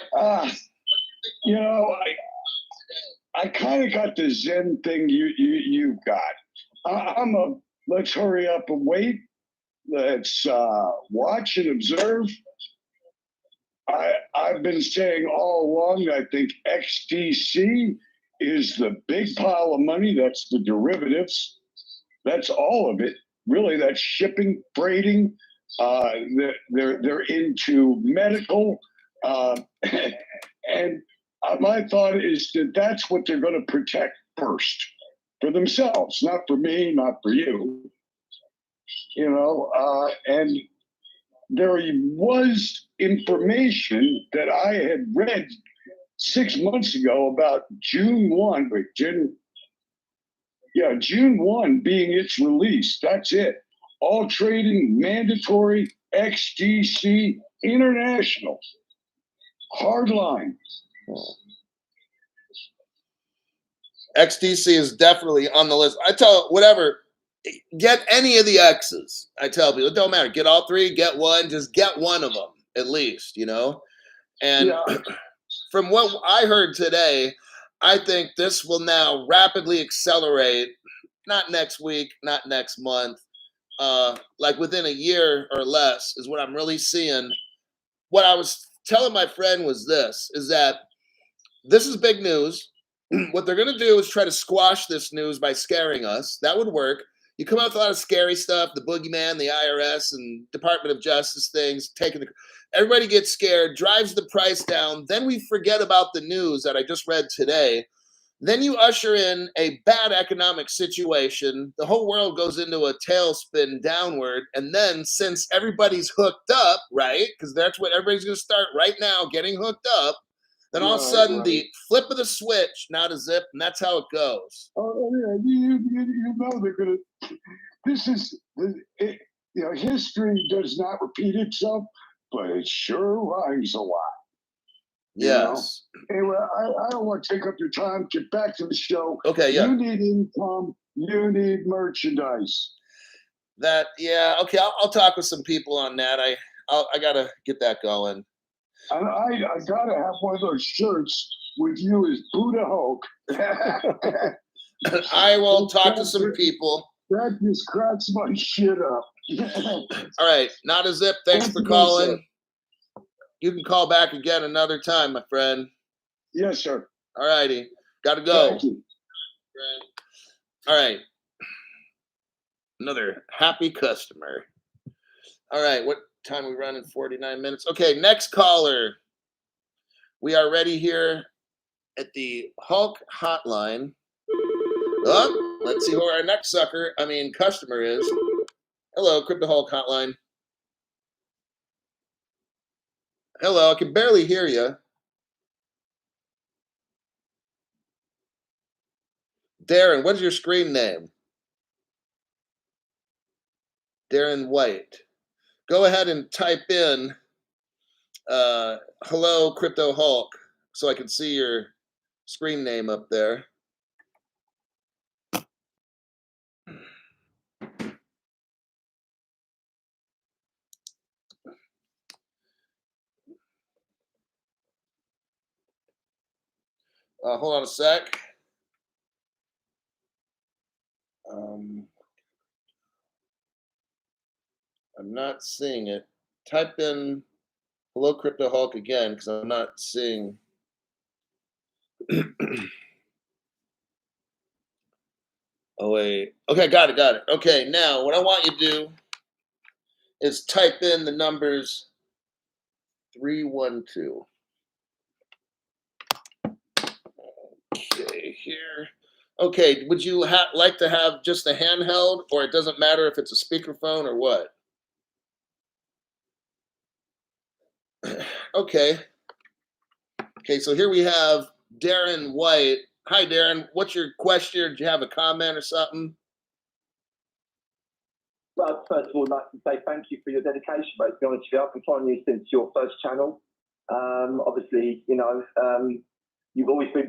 You know, I kind of got the Zen thing you got. I'm a let's hurry up and wait. Let's watch and observe. I've been saying all along that I think XDC is the big pile of money. That's the derivatives. That's all of it. Really, that's shipping, freighting. They're into medical, and my thought is that that's what they're going to protect first for themselves, not for me, not for you. You know, and there was information that I had read 6 months ago about June 1, June 1 being its release. That's it. All trading mandatory, XDC international. Hard line. XDC is definitely on the list. I tell whatever, get any of the X's. I tell people, it don't matter. Get all three, get one, just get one of them at least, you know? And from what I heard today, I think this will now rapidly accelerate, not next week, not next month, like within a year or less is what I'm really seeing. What I was telling my friend was this, is that this is big news. What they're going to do is try to squash this news by scaring us. That would work. You come out with a lot of scary stuff, the boogeyman, the IRS, and Department of Justice things, everybody gets scared, drives the price down. Then we forget about the news that I just read today. Then you usher in a bad economic situation. The whole world goes into a tailspin downward. And then since everybody's hooked up, right? Because that's what everybody's going to start right now, getting hooked up. Then all of a sudden, the flip of the switch, not a zip, and that's how it goes. Oh yeah, you know they're gonna. This is, you know, history does not repeat itself, but it sure rhymes a lot. Yes. You know? Anyway, I don't want to take up your time. Get back to the show. Okay. Yeah. You need income. You need merchandise. Okay. I'll talk with some people on that. I gotta get that going. And I gotta have one of those shirts with you as Buddha Hulk. I will talk to some people. That just cracks my shit up. All right, not a zip. Thanks for calling. You can call back again another time, my friend. Yes, sir. All righty. Gotta go. Thank you. All right. Another happy customer. All right, what time are we running? 49 minutes. Okay, next caller. We are ready here at the Hulk hotline. Oh, let's see who our next customer is. Hello, Crypto Hulk hotline. Hello, I can barely hear you. Darren, what is your screen name? Darren White. Go ahead and type in hello Crypto Hulk so I can see your screen name up there. Hold on a sec. I'm not seeing it. Type in hello Crypto Hulk again because I'm not seeing. Oh wait. Okay, got it. Okay, now what I want you to do is type in the numbers 312. Okay, here. Okay, would you like to have just a handheld, or it doesn't matter if it's a speakerphone or what? Okay. Okay, so here we have Darren White. Hi, Darren. What's your question? Do you have a comment or something? Well, first of all, I'd like to say thank you for your dedication, mate. To be honest with you, I've been following you since your first channel. Obviously, you've always been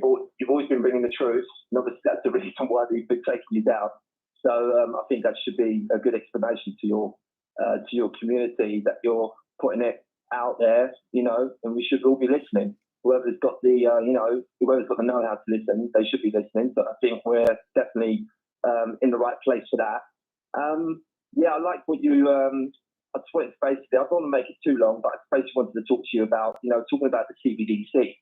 bringing the truth, and obviously that's the reason why we've been taking you down. So I think that should be a good explanation to your community that you're putting it out there, and we should all be listening. Whoever's got the whoever's got the know-how to listen, they should be listening. But I think we're definitely in the right place for that. Yeah, I like what you. I just wanted to basically, I don't want to make it too long, but I basically wanted to talk to you about, talking about the CBDC.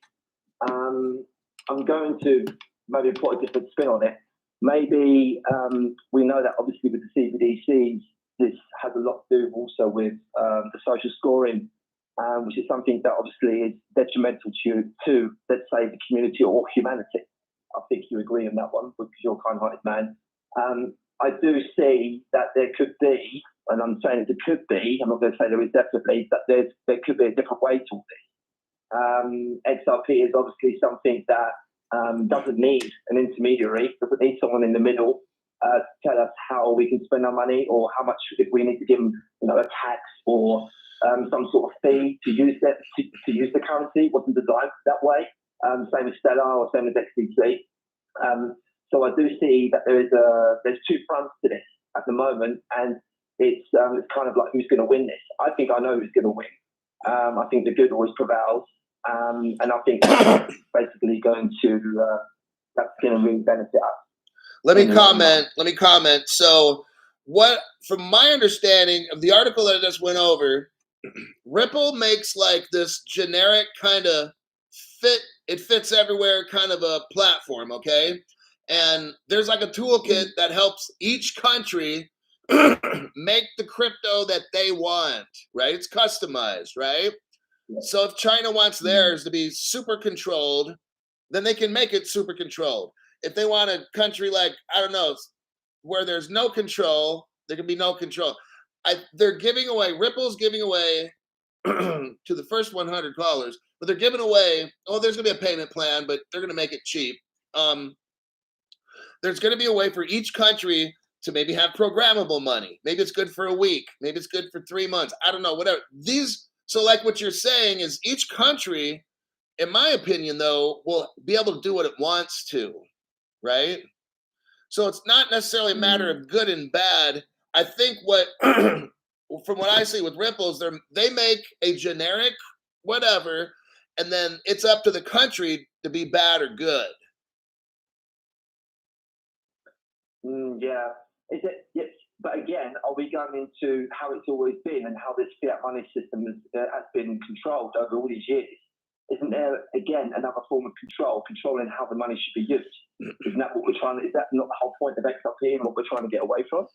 I'm going to maybe put a different spin on it. Maybe we know that obviously with the CBDCs, this has a lot to do also with the social scoring, which is something that obviously is detrimental to, let's say, the community or humanity. I think you agree on that one because you're a kind-hearted man. I do see that there could be, and I'm saying it could be, I'm not going to say there is definitely, but there could be a different way to all this. XRP is obviously something that doesn't need an intermediary, doesn't need someone in the middle to tell us how we can spend our money or how much, if we need to give them, a tax or some sort of fee to use the currency. It wasn't designed that way. Same as Stellar or same as XDC. So I do see that there's two fronts to this at the moment, and it's kind of like who's going to win this. I think I know who's going to win. I think the good always prevails, and I think that's basically going to really benefit us. Let me comment. So, from my understanding of the article that I just went over, Ripple makes like this generic kind of fits everywhere kind of a platform, okay? And there's like a toolkit that helps each country make the crypto that they want, right? It's customized, right? So if China wants theirs to be super controlled, then they can make it super controlled. If they want a country like, I don't know, where there's no control, there can be no control. They're giving away, Ripple's giving away to the first 100 callers, but they're giving away, there's going to be a payment plan, but they're going to make it cheap. There's going to be a way for each country to maybe have programmable money. Maybe it's good for a week. Maybe it's good for 3 months. I don't know, whatever. So like what you're saying is each country, in my opinion, though, will be able to do what it wants to, right? So it's not necessarily a matter of good and bad. I think from what I see with Ripples, they make a generic whatever, and then it's up to the country to be bad or good. Yeah. Is it? Yes. But again, are we going into how it's always been and how this fiat money system has been controlled over all these years? Isn't there again another form of controlling how the money should be used? Isn't that what we're trying to? Is that not the whole point of XRP and what we're trying to get away from?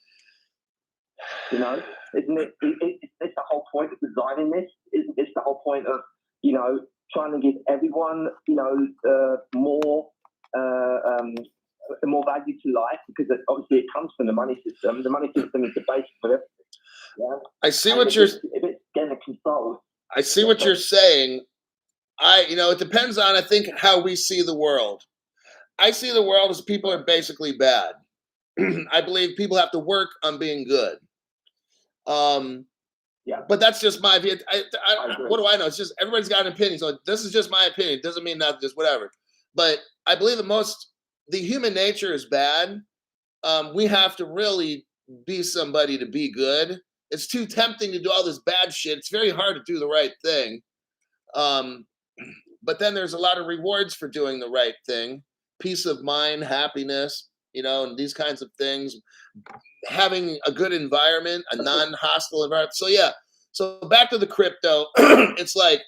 Isn't it? It's the whole point of designing this. Isn't this the whole point of trying to give everyone more value to life, because obviously it comes from the money system. The money system is the basis for everything. Yeah? I see and what if it's getting controlled. I see what you're saying. It depends on, I think, how we see the world. I see the world as people are basically bad. I believe people have to work on being good. Yeah. But that's just my opinion. I agree. What do I know? It's just everybody's got an opinion. So this is just my opinion. It doesn't mean nothing, just whatever. But I believe the human nature is bad. We have to really be somebody to be good. It's too tempting to do all this bad shit. It's very hard to do the right thing. But then there's a lot of rewards for doing the right thing. Peace of mind, happiness, and these kinds of things. Having a good environment, a non-hostile environment. So yeah. So back to the crypto. It's like,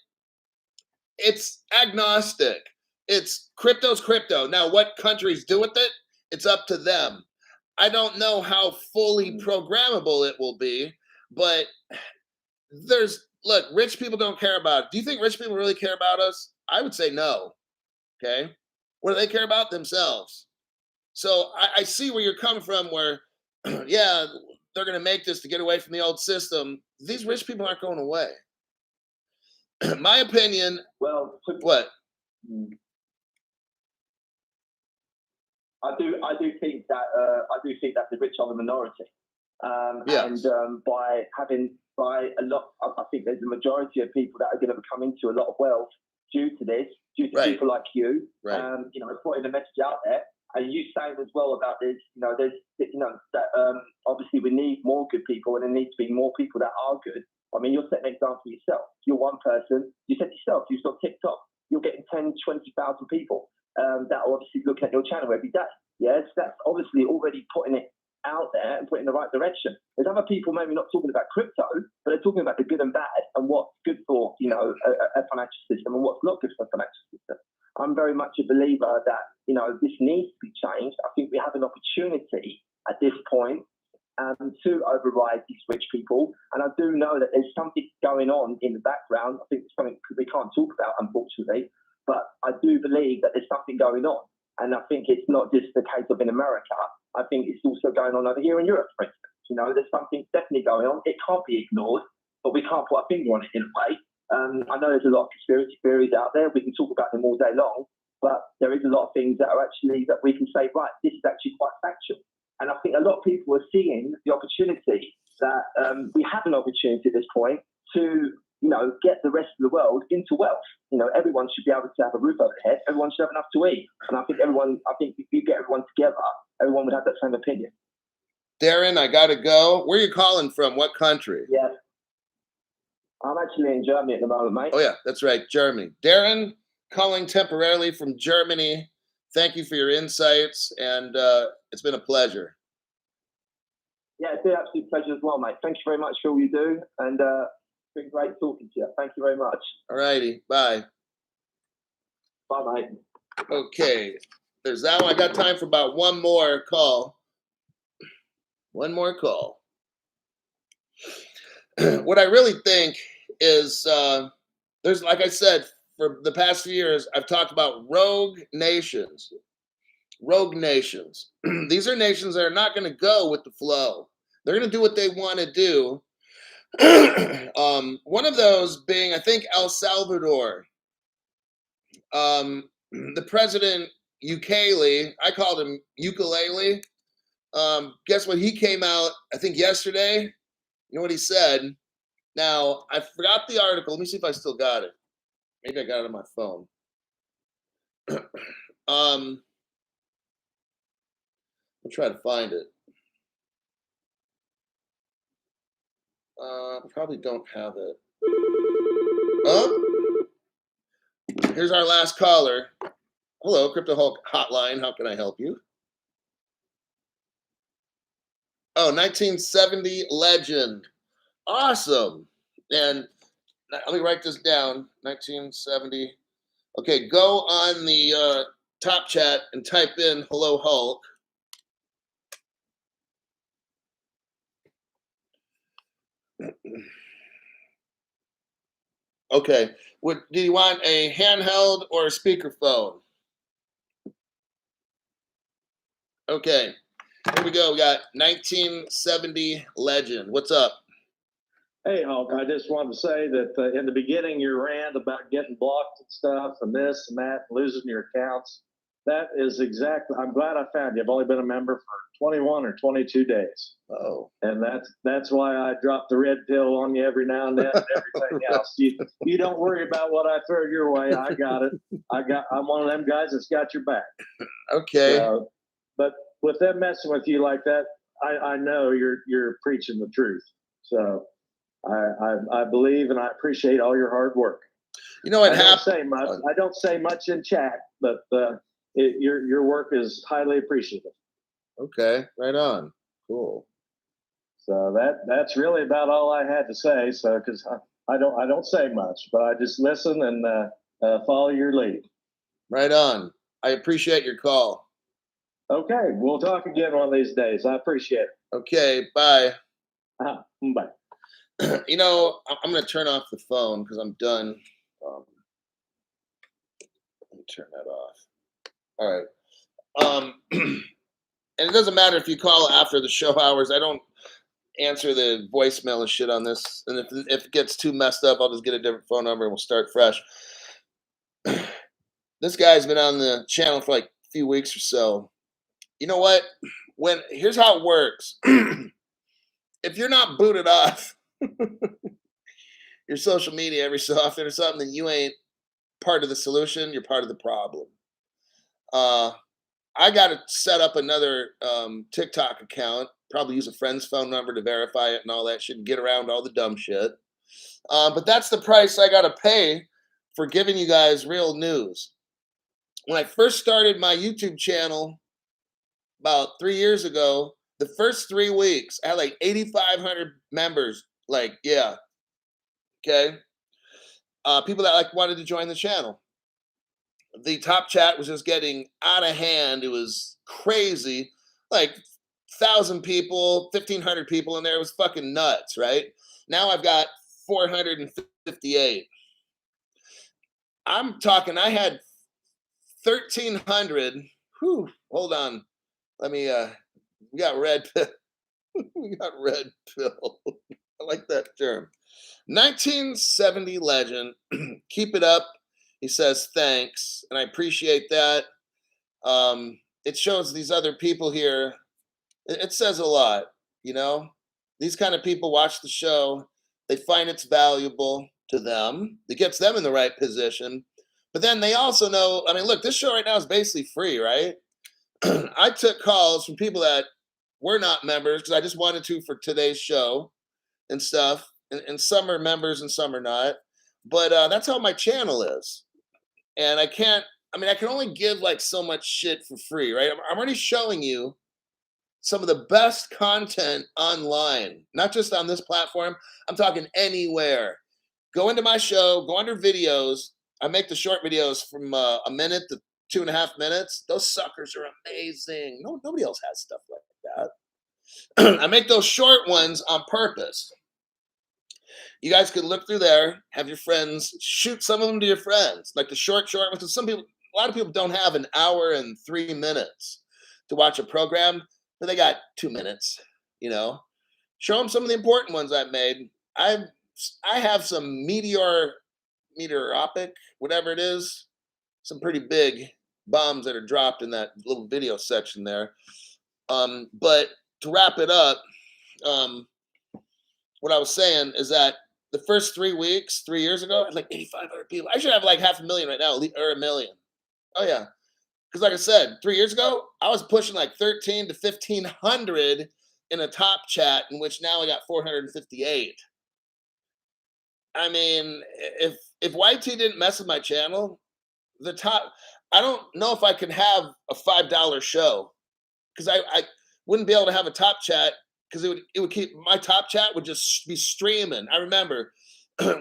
it's agnostic. It's crypto's crypto. Now, what countries do with it, it's up to them. I don't know how fully programmable it will be, but look, rich people don't care about it. Do you think rich people really care about us? I would say no. Okay. What do they care about? Themselves. So I see where you're coming from, where, yeah, they're going to make this to get away from the old system. These rich people aren't going away. My opinion. Well, What? I do think that the rich are the minority, Yes. and by a lot, I think there's a majority of people that are going to come into a lot of wealth due to Right. people like you, Right. Putting a message out there, and you saying as well about this, that obviously we need more good people, and there needs to be more people that are good. I mean, you're setting an example for yourself. You're one person. You said yourself, you've got TikTok. You're getting 10, 20,000 people that are obviously looking at your channel every day. Yes, that's obviously already putting it out there and putting in the right direction. There's other people maybe not talking about crypto, but they're talking about the good and bad and what's good for, a financial system and what's not good for a financial system. I'm very much a believer that, this needs to be changed. I think we have an opportunity at this point to override these rich people. And I do know that there's something going on in the background. I think it's something we can't talk about, unfortunately, but I do believe that there's something going on. And I think it's not just the case of in America. I think it's also going on over here in Europe, for instance. There's something definitely going on. It can't be ignored, but we can't put a finger on it in a way. I know there's a lot of conspiracy theories out there. We can talk about them all day long, but there is a lot of things that are actually, that we can say, right, this is actually quite factual. And I think a lot of people are seeing the opportunity that we have an opportunity at this point to, get the rest of the world into wealth. Everyone should be able to have a roof over their head. Everyone should have enough to eat. And I think if you get everyone together, everyone would have that same opinion. Darren, I gotta go. Where are you calling from? What country? Yeah. I'm actually in Germany at the moment, mate. Oh yeah, that's right, Germany. Darren, calling temporarily from Germany. Thank you for your insights, and it's been a pleasure. Yeah, it's been an absolute pleasure as well, mate. Thank you very much for all you do, and it's been great talking to you. Thank you very much. All righty, bye. Bye, mate. Okay, there's that one. I got time for about one more call. One more call. What I really think is, there's, like I said, for the past few years, I've talked about rogue nations. Rogue nations. These are nations that are not going to go with the flow. They're going to do what they want to do. One of those being, I think, El Salvador. The president, Ukele, I called him ukulele. Guess what? He came out, I think, yesterday. You know what he said? Now, I forgot the article. Let me see if I still got it. Maybe I got it on my phone. I'll try to find it. Probably don't have it. Oh, here's our last caller. Hello, Crypto Hulk Hotline. How can I help you? Oh, 1970 legend. Awesome. And let me write this down. 1970. Okay, go on the top chat and type in "Hello Hulk." Okay. Do you want a handheld or a speakerphone? Okay. Here we go. We got 1970 legend. What's up? Hey, Hulk, I just wanted to say that in the beginning, your rant about getting blocked and stuff and this and that, and losing your accounts, That is exactly. I'm glad I found you. I've only been a member for 21 or 22 days, Oh, and that's why I drop the red pill on you every now and then, and everything else. You don't worry about what I throw your way. I got it. I'm one of them guys that's got your back. okay. But with them messing with you like that, I know you're preaching the truth. So I believe and I appreciate all your hard work. You know what I don't happened? say much. I don't say much in chat, but your work is highly appreciated. Okay, right on. Cool. So that's really about all I had to say. So because I don't say much, but I just listen and follow your lead. Right on. I appreciate your call. Okay, we'll talk again one of these days. I appreciate it. Okay, bye. Bye. You know, I'm going to turn off the phone because I'm done. Let me turn that off. All right. And it doesn't matter if you call after the show hours. I don't answer the voicemail and shit on this. And if it gets too messed up, I'll just get a different phone number and we'll start fresh. This guy's been on the channel for like a few weeks or so. You know what? Here's how it works. If you're not booted off your social media every so often or something, then you ain't part of the solution. You're part of the problem. I got to set up another TikTok account. Probably use a friend's phone number to verify it and all that shit. And get around all the dumb shit. But that's the price I got to pay for giving you guys real news. When I first started my YouTube channel about 3 years ago, the first 3 weeks, I had like 8,500 members. Like, yeah. Okay. People that like wanted to join the channel. The top chat was just getting out of hand. It was crazy. Like 1,000 people, 1,500 people in there. It was fucking nuts, right? Now I've got 458. I'm talking, I had 1,300. Whew, hold on. Let me, we got red pill. We got red pill. I like that term. 1970 legend. Keep it up. He says thanks, and I appreciate that. It shows these other people here. It says a lot, you know. These kind of people watch the show. They find it's valuable to them. It gets them in the right position. But then they also know. I mean, look, this show right now is basically free, right? I took calls from people that were not members because I just wanted to for today's show and stuff. And some are members and some are not. But that's how my channel is. And I can only give like so much shit for free, right? I'm already showing you some of the best content online, not just on this platform. I'm talking anywhere. Go into my show, go under videos. I make the short videos from a minute to 2.5 minutes. Those suckers are amazing. Nobody else has stuff like that. I make those short ones on purpose. You guys could look through there, have your friends, shoot some of them to your friends, like the short ones. Because a lot of people don't have an hour and 3 minutes to watch a program, but they got 2 minutes, you know. Show them some of the important ones I've made. I have some meteoropic, whatever it is, some pretty big bombs that are dropped in that little video section there. But to wrap it up, what I was saying is that the first 3 weeks, 3 years ago, I had like 8,500 people. I should have like 500,000 right now, or 1 million. Oh yeah, because like I said, 3 years ago, I was pushing like 13 to 1,500 in a top chat, in which now I got 458. I mean, if YT didn't mess with my channel, I don't know if I could have a $5 show because I wouldn't be able to have a top chat because it would keep my top chat would just be streaming. I remember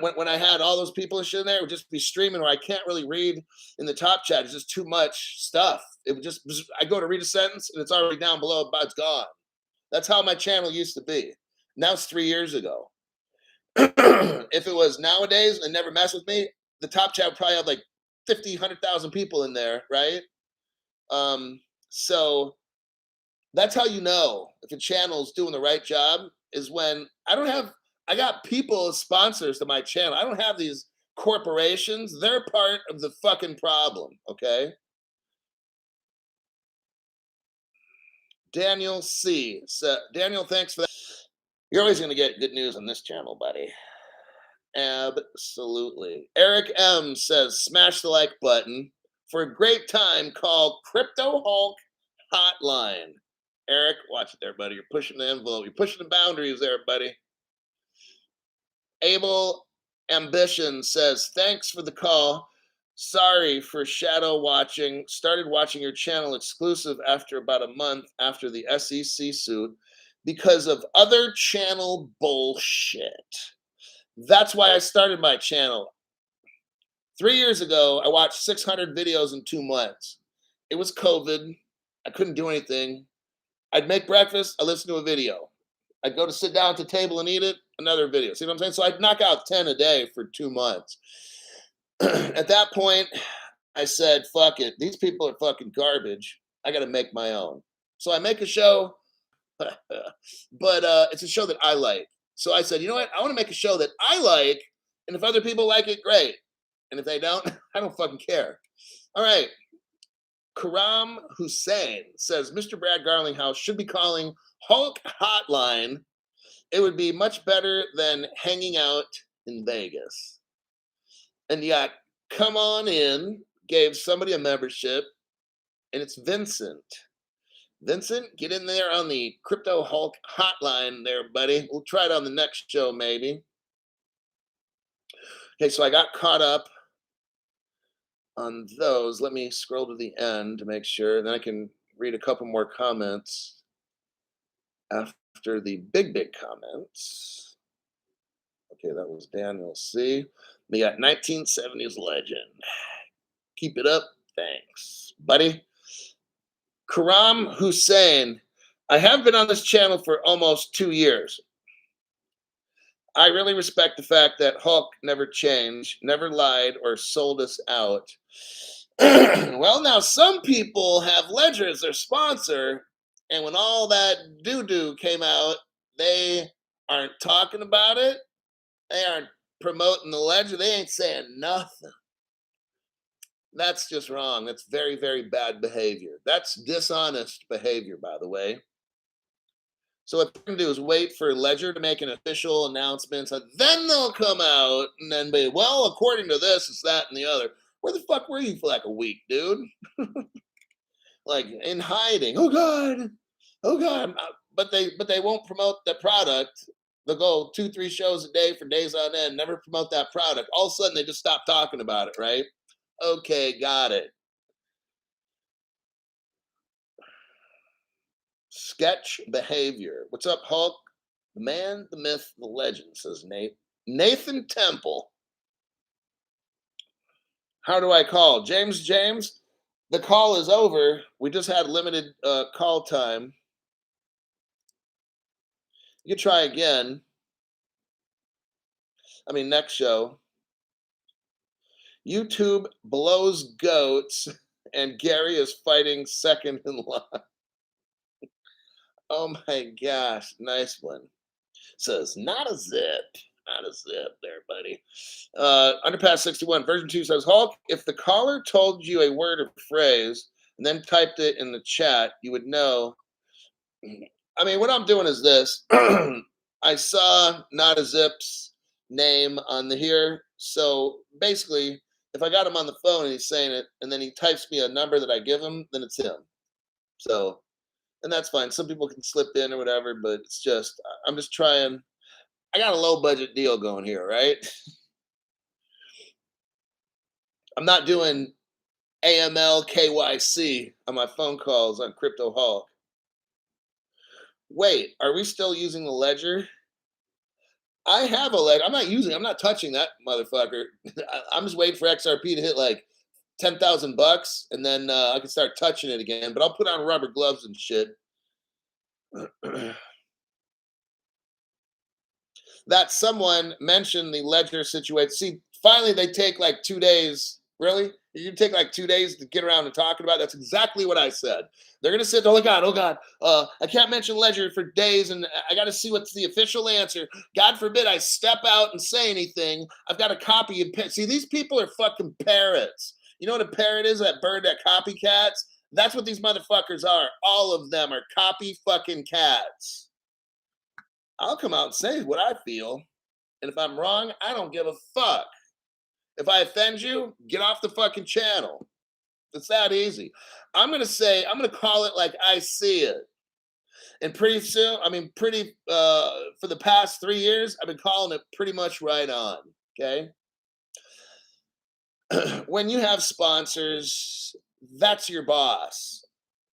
when I had all those people and shit in there, it would just be streaming where I can't really read in the top chat. It's just too much stuff. It would just I go to read a sentence and it's already down below, but it's gone. That's how my channel used to be. Now it's 3 years ago. If it was nowadays and never mess with me, the top chat would probably have like 50, 100,000 people in there, right? So that's how you know if a channel is doing the right job is when I got people as sponsors to my channel. I don't have these corporations. They're part of the fucking problem, okay? Daniel C. So, Daniel, thanks for that. You're always going to get good news on this channel, buddy. Absolutely. Eric M. says, smash the like button for a great time called Crypto Hulk Hotline. Eric, watch it there, buddy. You're pushing the envelope. You're pushing the boundaries there, buddy. Abel Ambition says, thanks for the call. Sorry for shadow watching. Started watching your channel exclusive after about a month after the SEC suit because of other channel bullshit. That's why I started my channel. 3 years ago, I watched 600 videos in 2 months. It was COVID. I couldn't do anything. I'd make breakfast, I'd listen to a video. I'd go to sit down at the table and eat it, another video. See what I'm saying? So I'd knock out 10 a day for 2 months. At that point, I said, fuck it. These people are fucking garbage. I got to make my own. So I make a show, but it's a show that I like. So I said, you know what? I want to make a show that I like, and if other people like it, great. And if they don't, I don't fucking care. All right. Karam Hussein says, Mr. Brad Garlinghouse should be calling Hulk Hotline. It would be much better than hanging out in Vegas. And yet, come on in, gave somebody a membership, and it's Vincent. Vincent, get in there on the Crypto Hulk Hotline there, buddy. We'll try it on the next show, maybe. Okay, so I got caught up on those. Let me scroll to the end to make sure. Then I can read a couple more comments after the big comments. Okay, that was Daniel C. We got 1970s legend. Keep it up. Thanks, buddy. Karam Hussein. I have been on this channel for almost 2 years. I really respect the fact that Hulk never changed, never lied, or sold us out. Well, now some people have Ledger as their sponsor, and when all that doo-doo came out, they aren't talking about it. They aren't promoting the Ledger. They ain't saying nothing. That's just wrong. That's very, very bad behavior. That's dishonest behavior, by the way. So what they're going to do is wait for Ledger to make an official announcement, and then they'll come out and then be, well, according to this, it's that and the other. Where the fuck were you for like a week, dude? Like in hiding. Oh God. Oh God. But they won't promote the product. They'll go 2-3 shows a day for days on end, never promote that product. All of a sudden they just stop talking about it, right? Okay, got it. Sketch behavior. What's up, Hulk? The man, the myth, the legend, says Nate. Nathan Temple. How do I call? James, the call is over. We just had limited call time. You can try again. I mean, next show. YouTube blows goats, and Gary is fighting second in line. Oh my gosh, nice one. Says, not a zip. Not a zip there, buddy. Underpass 61, version 2 says, Hulk, if the caller told you a word or phrase and then typed it in the chat, you would know. I mean, what I'm doing is this. I saw Not a Zip's name on the here. So basically, if I got him on the phone and he's saying it, and then he types me a number that I give him, then it's him. So, and that's fine. Some people can slip in or whatever, but it's just, I'm just trying. I got a low budget deal going here, right? I'm not doing AML KYC on my phone calls on Crypto Hulk. Wait, are we still using the Ledger? I have a Ledger. I'm not touching that motherfucker. I'm just waiting for XRP to hit like $10,000 and then I can start touching it again, but I'll put on rubber gloves and shit. That someone mentioned the Ledger situation. See, finally they take like 2 days. Really? You take like 2 days to get around to talking about it? That's exactly what I said. They're going to sit, oh God, I can't mention Ledger for days, and I got to see what's the official answer. God forbid I step out and say anything. I've got to copy and see, these people are fucking parrots. You know what a parrot is? That bird that copycats? That's what these motherfuckers are. All of them are copy fucking cats. I'll come out and say what I feel. And if I'm wrong, I don't give a fuck. If I offend you, get off the fucking channel. It's that easy. I'm going to call it like I see it. And pretty soon, for the past 3 years, I've been calling it pretty much right on. Okay. When you have sponsors, that's your boss.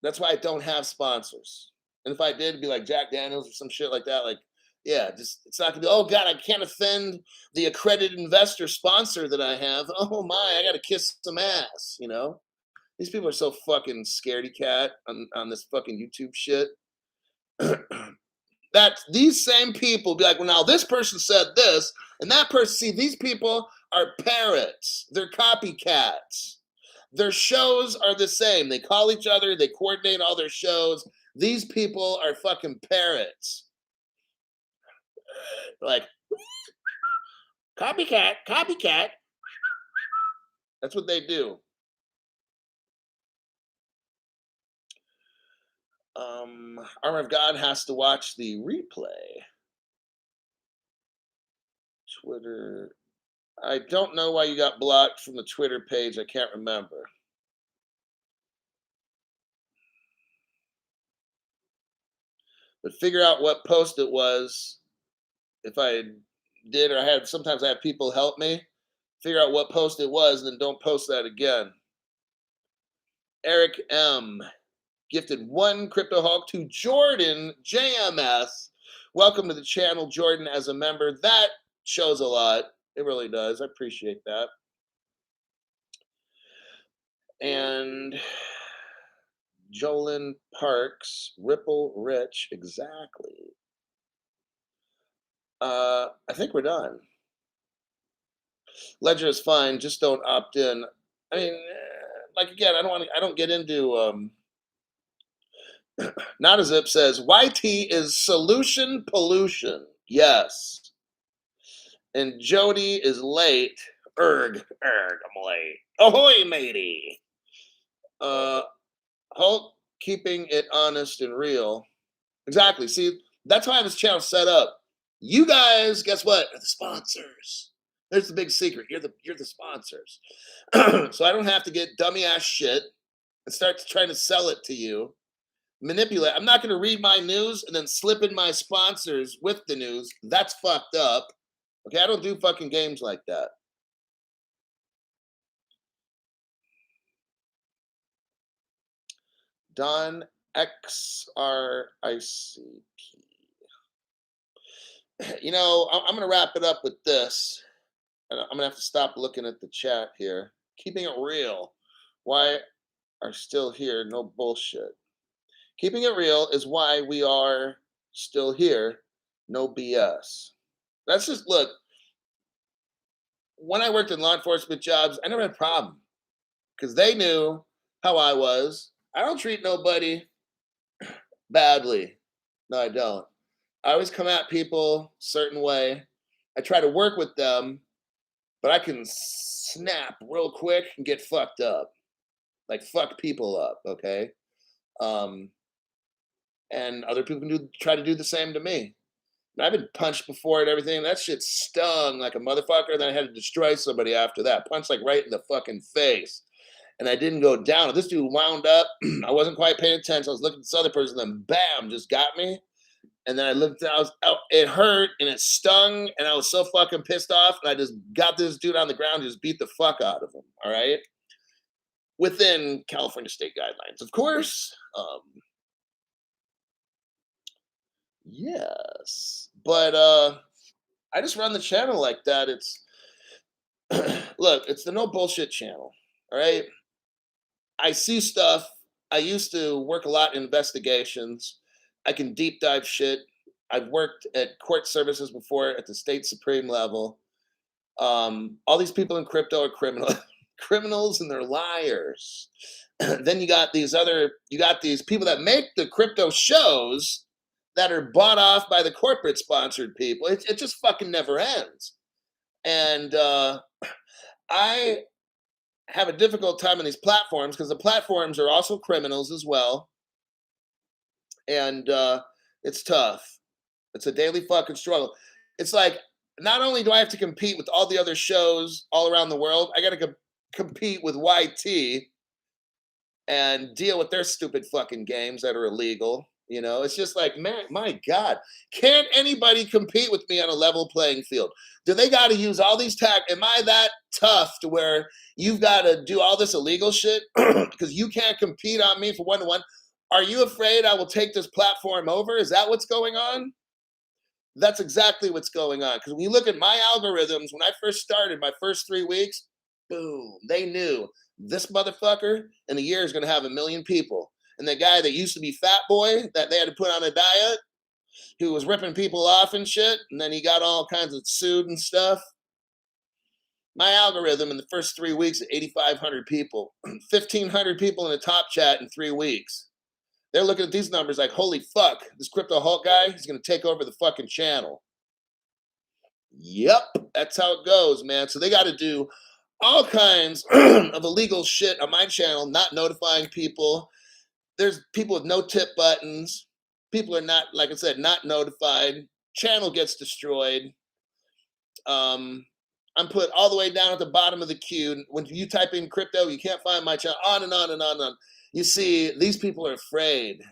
That's why I don't have sponsors. And if I did, it'd be like Jack Daniels or some shit like that. Like, yeah, it's not gonna be, oh God, I can't offend the accredited investor sponsor that I have. Oh my, I gotta kiss some ass, you know? These people are so fucking scaredy cat on this fucking YouTube shit. That these same people be like, well, now this person said this, and that person, see, these people are parrots. They're copycats. Their shows are the same. They call each other, they coordinate all their shows. These people are fucking parrots. Like, copycat, copycat. That's what they do. Armor of God has to watch the replay. Twitter. I don't know why you got blocked from the Twitter page. I can't remember. But figure out what post it was. If I did, or sometimes I have people help me figure out what post it was, and then don't post that again. Eric M. gifted 1 Crypto Hulk to Jordan JMS. Welcome to the channel, Jordan, as a member. That shows a lot. It really does. I appreciate that. And Jolyn Parks, Ripple Rich, exactly. I think we're done. Ledger is fine, just don't opt in. I mean, like again, I don't get into Not a Zip says YT is solution pollution. Yes. And Jody is late. I'm late. Ahoy, matey. Hulk keeping it honest and real. Exactly. See, that's why I have this channel set up. You guys, guess what? Are the sponsors. There's the big secret. You're the sponsors. So I don't have to get dummy ass shit and start trying to sell it to you. Manipulate. I'm not going to read my news and then slip in my sponsors with the news. That's fucked up. Okay, I don't do fucking games like that. Don XRICP. You know, I'm going to wrap it up with this. And I'm going to have to stop looking at the chat here. Keeping it real. Why are still here? No bullshit. Keeping it real is why we are still here. No BS. That's just, look, when I worked in law enforcement jobs, I never had a problem because they knew how I was. I don't treat nobody badly. No, I don't. I always come at people a certain way. I try to work with them, but I can snap real quick and get fucked up. Like, fuck people up, okay? And other people can try to do the same to me. And I've been punched before and everything. That shit stung like a motherfucker. Then I had to destroy somebody after that. Punched like right in the fucking face. And I didn't go down. This dude wound up. I wasn't quite paying attention. I was looking at this other person, then bam, just got me. And then I looked out. It hurt and it stung. And I was so fucking pissed off. And I just got this dude on the ground and just beat the fuck out of him. All right. Within California state guidelines, of course. Yes. But I just run the channel like that. It's look, it's the no bullshit channel. All right. I see stuff. I used to work a lot in investigations. I can deep dive shit. I've worked at court services before at the state supreme level. All these people in crypto are criminals and they're liars. Then you got these people that make the crypto shows that are bought off by the corporate sponsored people. It just fucking never ends. And I have a difficult time on these platforms because the platforms are also criminals as well. And it's tough. It's a daily fucking struggle. It's like, not only do I have to compete with all the other shows all around the world, I got to compete with YT and deal with their stupid fucking games that are illegal. You know, it's just like, man, my God, can't anybody compete with me on a level playing field? Do they got to use all these Am I that tough to where you've got to do all this illegal shit because you can't compete on me for 1-to-1? Are you afraid I will take this platform over? Is that what's going on? That's exactly what's going on. Because when you look at my algorithms, when I first started, my first 3 weeks, boom, they knew this motherfucker in a year is going to have 1 million people. And the guy that used to be Fat Boy, that they had to put on a diet, who was ripping people off and shit, and then he got all kinds of sued and stuff. My algorithm in the first 3 weeks, 8,500 people, 1,500 people in the top chat in 3 weeks. They're looking at these numbers like, holy fuck, this Crypto Hulk guy, he's going to take over the fucking channel. Yep, that's how it goes, man. So they got to do all kinds of illegal shit on my channel, not notifying people. There's people with no tip buttons. People are not, like I said, not notified. Channel gets destroyed. I'm put all the way down at the bottom of the queue. When you type in crypto, you can't find my channel. On and on and on and on. You see, these people are afraid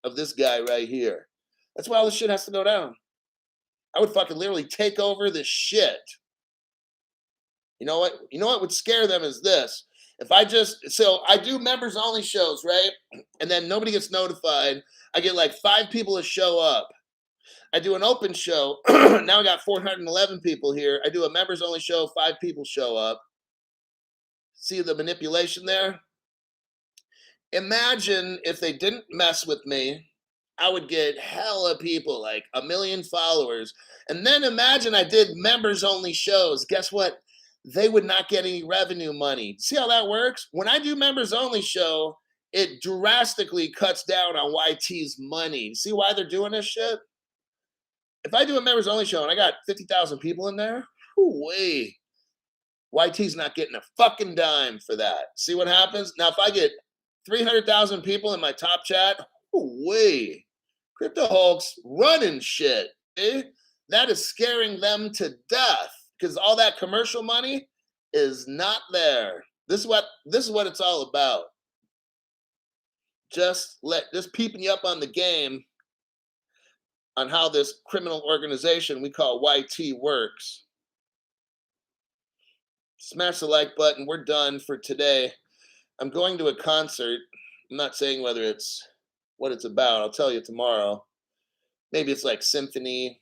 of this guy right here. That's why all this shit has to go down. I would fucking literally take over this shit. You know what? You know what would scare them is this. If I do members only shows, right? And then nobody gets notified. I get like 5 people to show up. I do an open show. Now I got 411 people here. I do a members only show, 5 people show up. See the manipulation there? Imagine if they didn't mess with me, I would get hella people, like 1 million followers. And then imagine I did members only shows. Guess what? They would not get any revenue money. See how that works? When I do members only show, it drastically cuts down on YT's money. See why they're doing this shit? If I do a members only show and I got 50,000 people in there, whoo-wee, YT's not getting a fucking dime for that. See what happens? Now, if I get 300,000 people in my top chat, whoo-wee, Crypto Hulk's running shit. Eh? That is scaring them to death because all that commercial money is not there. This is what it's all about. Just peeping you up on the game on how this criminal organization we call YT works. Smash the like button. We're done for today. I'm going to a concert. I'm not saying whether it's what it's about. I'll tell you tomorrow. Maybe it's like symphony.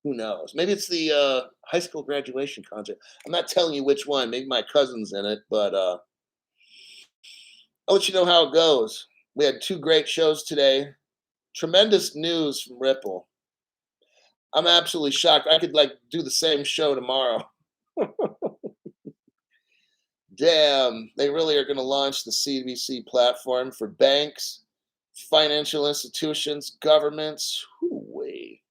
Who knows? Maybe it's the high school graduation concert. I'm not telling you which one. Maybe my cousin's in it, but I'll let you know how it goes. We had 2 great shows today. Tremendous news from Ripple. I'm absolutely shocked. I could do the same show tomorrow. Damn, they really are going to launch the CBDC platform for banks, financial institutions, governments. Whoo-wee.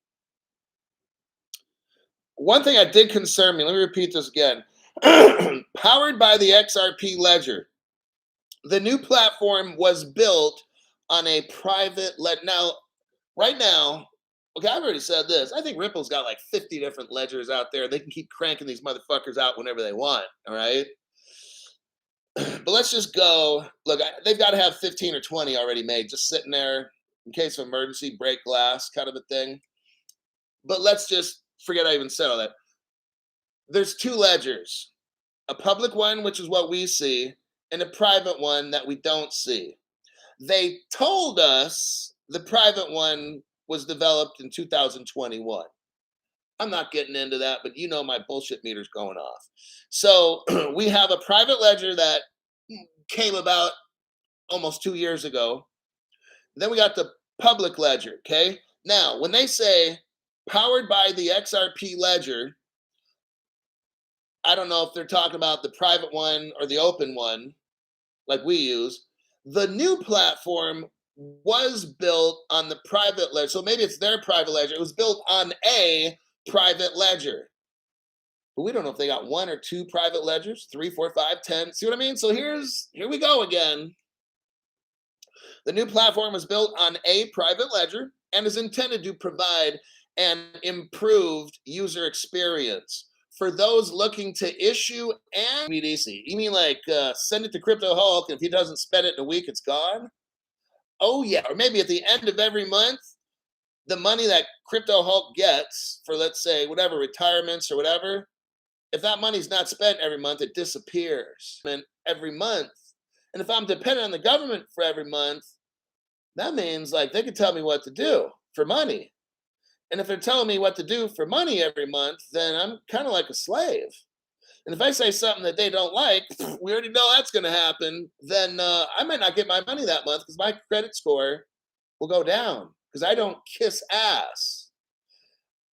One thing that did concern me, let me repeat this again. Powered by the XRP ledger. The new platform was built on a private Now, right now, okay, I've already said this. I think Ripple's got like 50 different ledgers out there. They can keep cranking these motherfuckers out whenever they want, all right? But let's just go. Look, they've got to have 15 or 20 already made, just sitting there in case of emergency, break glass kind of a thing. But let's just forget I even said all that. There's 2 ledgers, a public one, which is what we see, and a private one that we don't see. They told us the private one was developed in 2021. I'm not getting into that, but you know my bullshit meter's going off. So we have a private ledger that came about almost 2 years ago. Then we got the public ledger, okay? Now, when they say powered by the XRP ledger, I don't know if they're talking about the private one or the open one like we use. The new platform was built on the private ledger. So maybe it's their private ledger. It was built on a private ledger, but we don't know if they got 1 or 2 private ledgers, 3, 4, 5, 10. See what I mean? So here we go again. The new platform is built on a private ledger and is intended to provide an improved user experience for those looking to issue and CBDC. You mean like send it to Crypto Hulk, and if he doesn't spend it in a week, it's gone? Oh yeah, or maybe at the end of every month, the money that Crypto Hulk gets for, let's say, whatever, retirements or whatever, if that money's not spent every month, it disappears. And every month. And if I'm dependent on the government for every month, that means like they can tell me what to do for money. And if they're telling me what to do for money every month, then I'm kind of like a slave. And if I say something that they don't like, we already know that's going to happen, then I might not get my money that month because my credit score will go down because I don't kiss ass.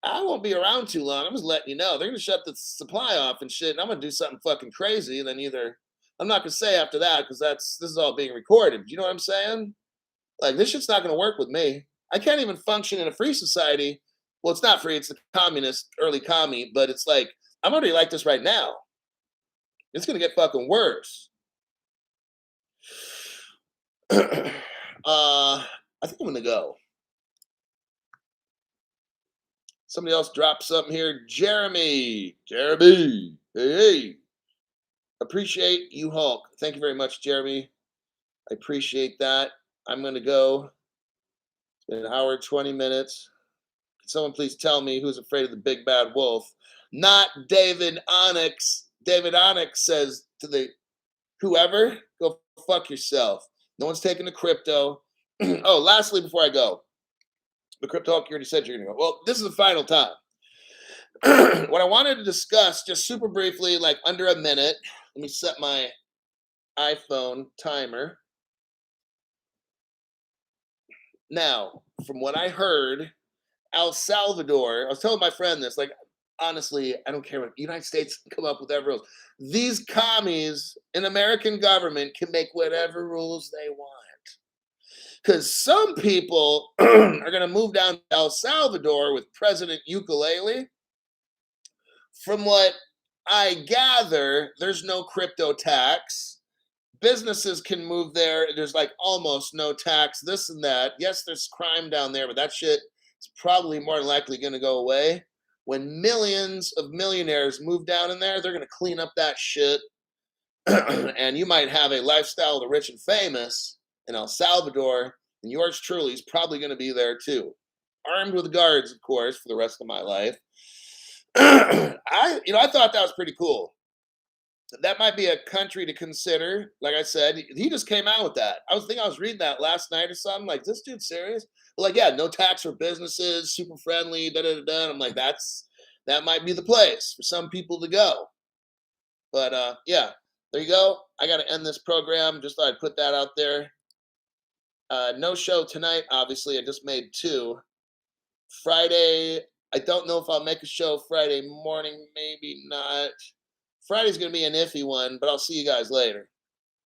I won't be around too long. I'm just letting you know. They're going to shut the supply off and shit, and I'm going to do something fucking crazy. And then I'm not going to say after that because this is all being recorded. You know what I'm saying? Like, this shit's not going to work with me. I can't even function in a free society. Well, it's not free. It's the communist, early commie, but it's like, I'm already like this right now. It's going to get fucking worse. I think I'm going to go. Somebody else dropped something here. Jeremy. Hey. Appreciate you, Hulk. Thank you very much, Jeremy. I appreciate that. I'm going to go. It's been an hour and 20 minutes. Can someone please tell me who's afraid of the big bad wolf? Not David Onyx. David Onyx says to the whoever, go fuck yourself. No one's taking the crypto. Oh, lastly, before I go, the Crypto Hulk, you already said you're going to go. Well, this is the final time. What I wanted to discuss, just super briefly, like under a minute, let me set my iPhone timer. Now, from what I heard, El Salvador, I was telling my friend this, like, honestly, I don't care what the United States can come up with whatever rules. These commies in American government can make whatever rules they want. Because some people are going to move down to El Salvador with President Ukulele. From what I gather, there's no crypto tax. Businesses can move there. There's like almost no tax, this and that. Yes, there's crime down there, but that shit is probably more than likely going to go away. When millions of millionaires move down in there, they're going to clean up that shit. And you might have a lifestyle of the rich and famous in El Salvador, and yours truly is probably going to be there too. Armed with guards, of course, for the rest of my life. I thought that was pretty cool. That might be a country to consider. Like I said, he just came out with that. I was reading that last night or something. Like, this dude's serious? But like, yeah, no tax for businesses, super friendly, da. I'm like, that might be the place for some people to go. But yeah, there you go. I got to end this program. Just thought I'd put that out there. No show tonight, obviously. I just made 2. Friday, I don't know if I'll make a show Friday morning. Maybe not. Friday's going to be an iffy one, but I'll see you guys later.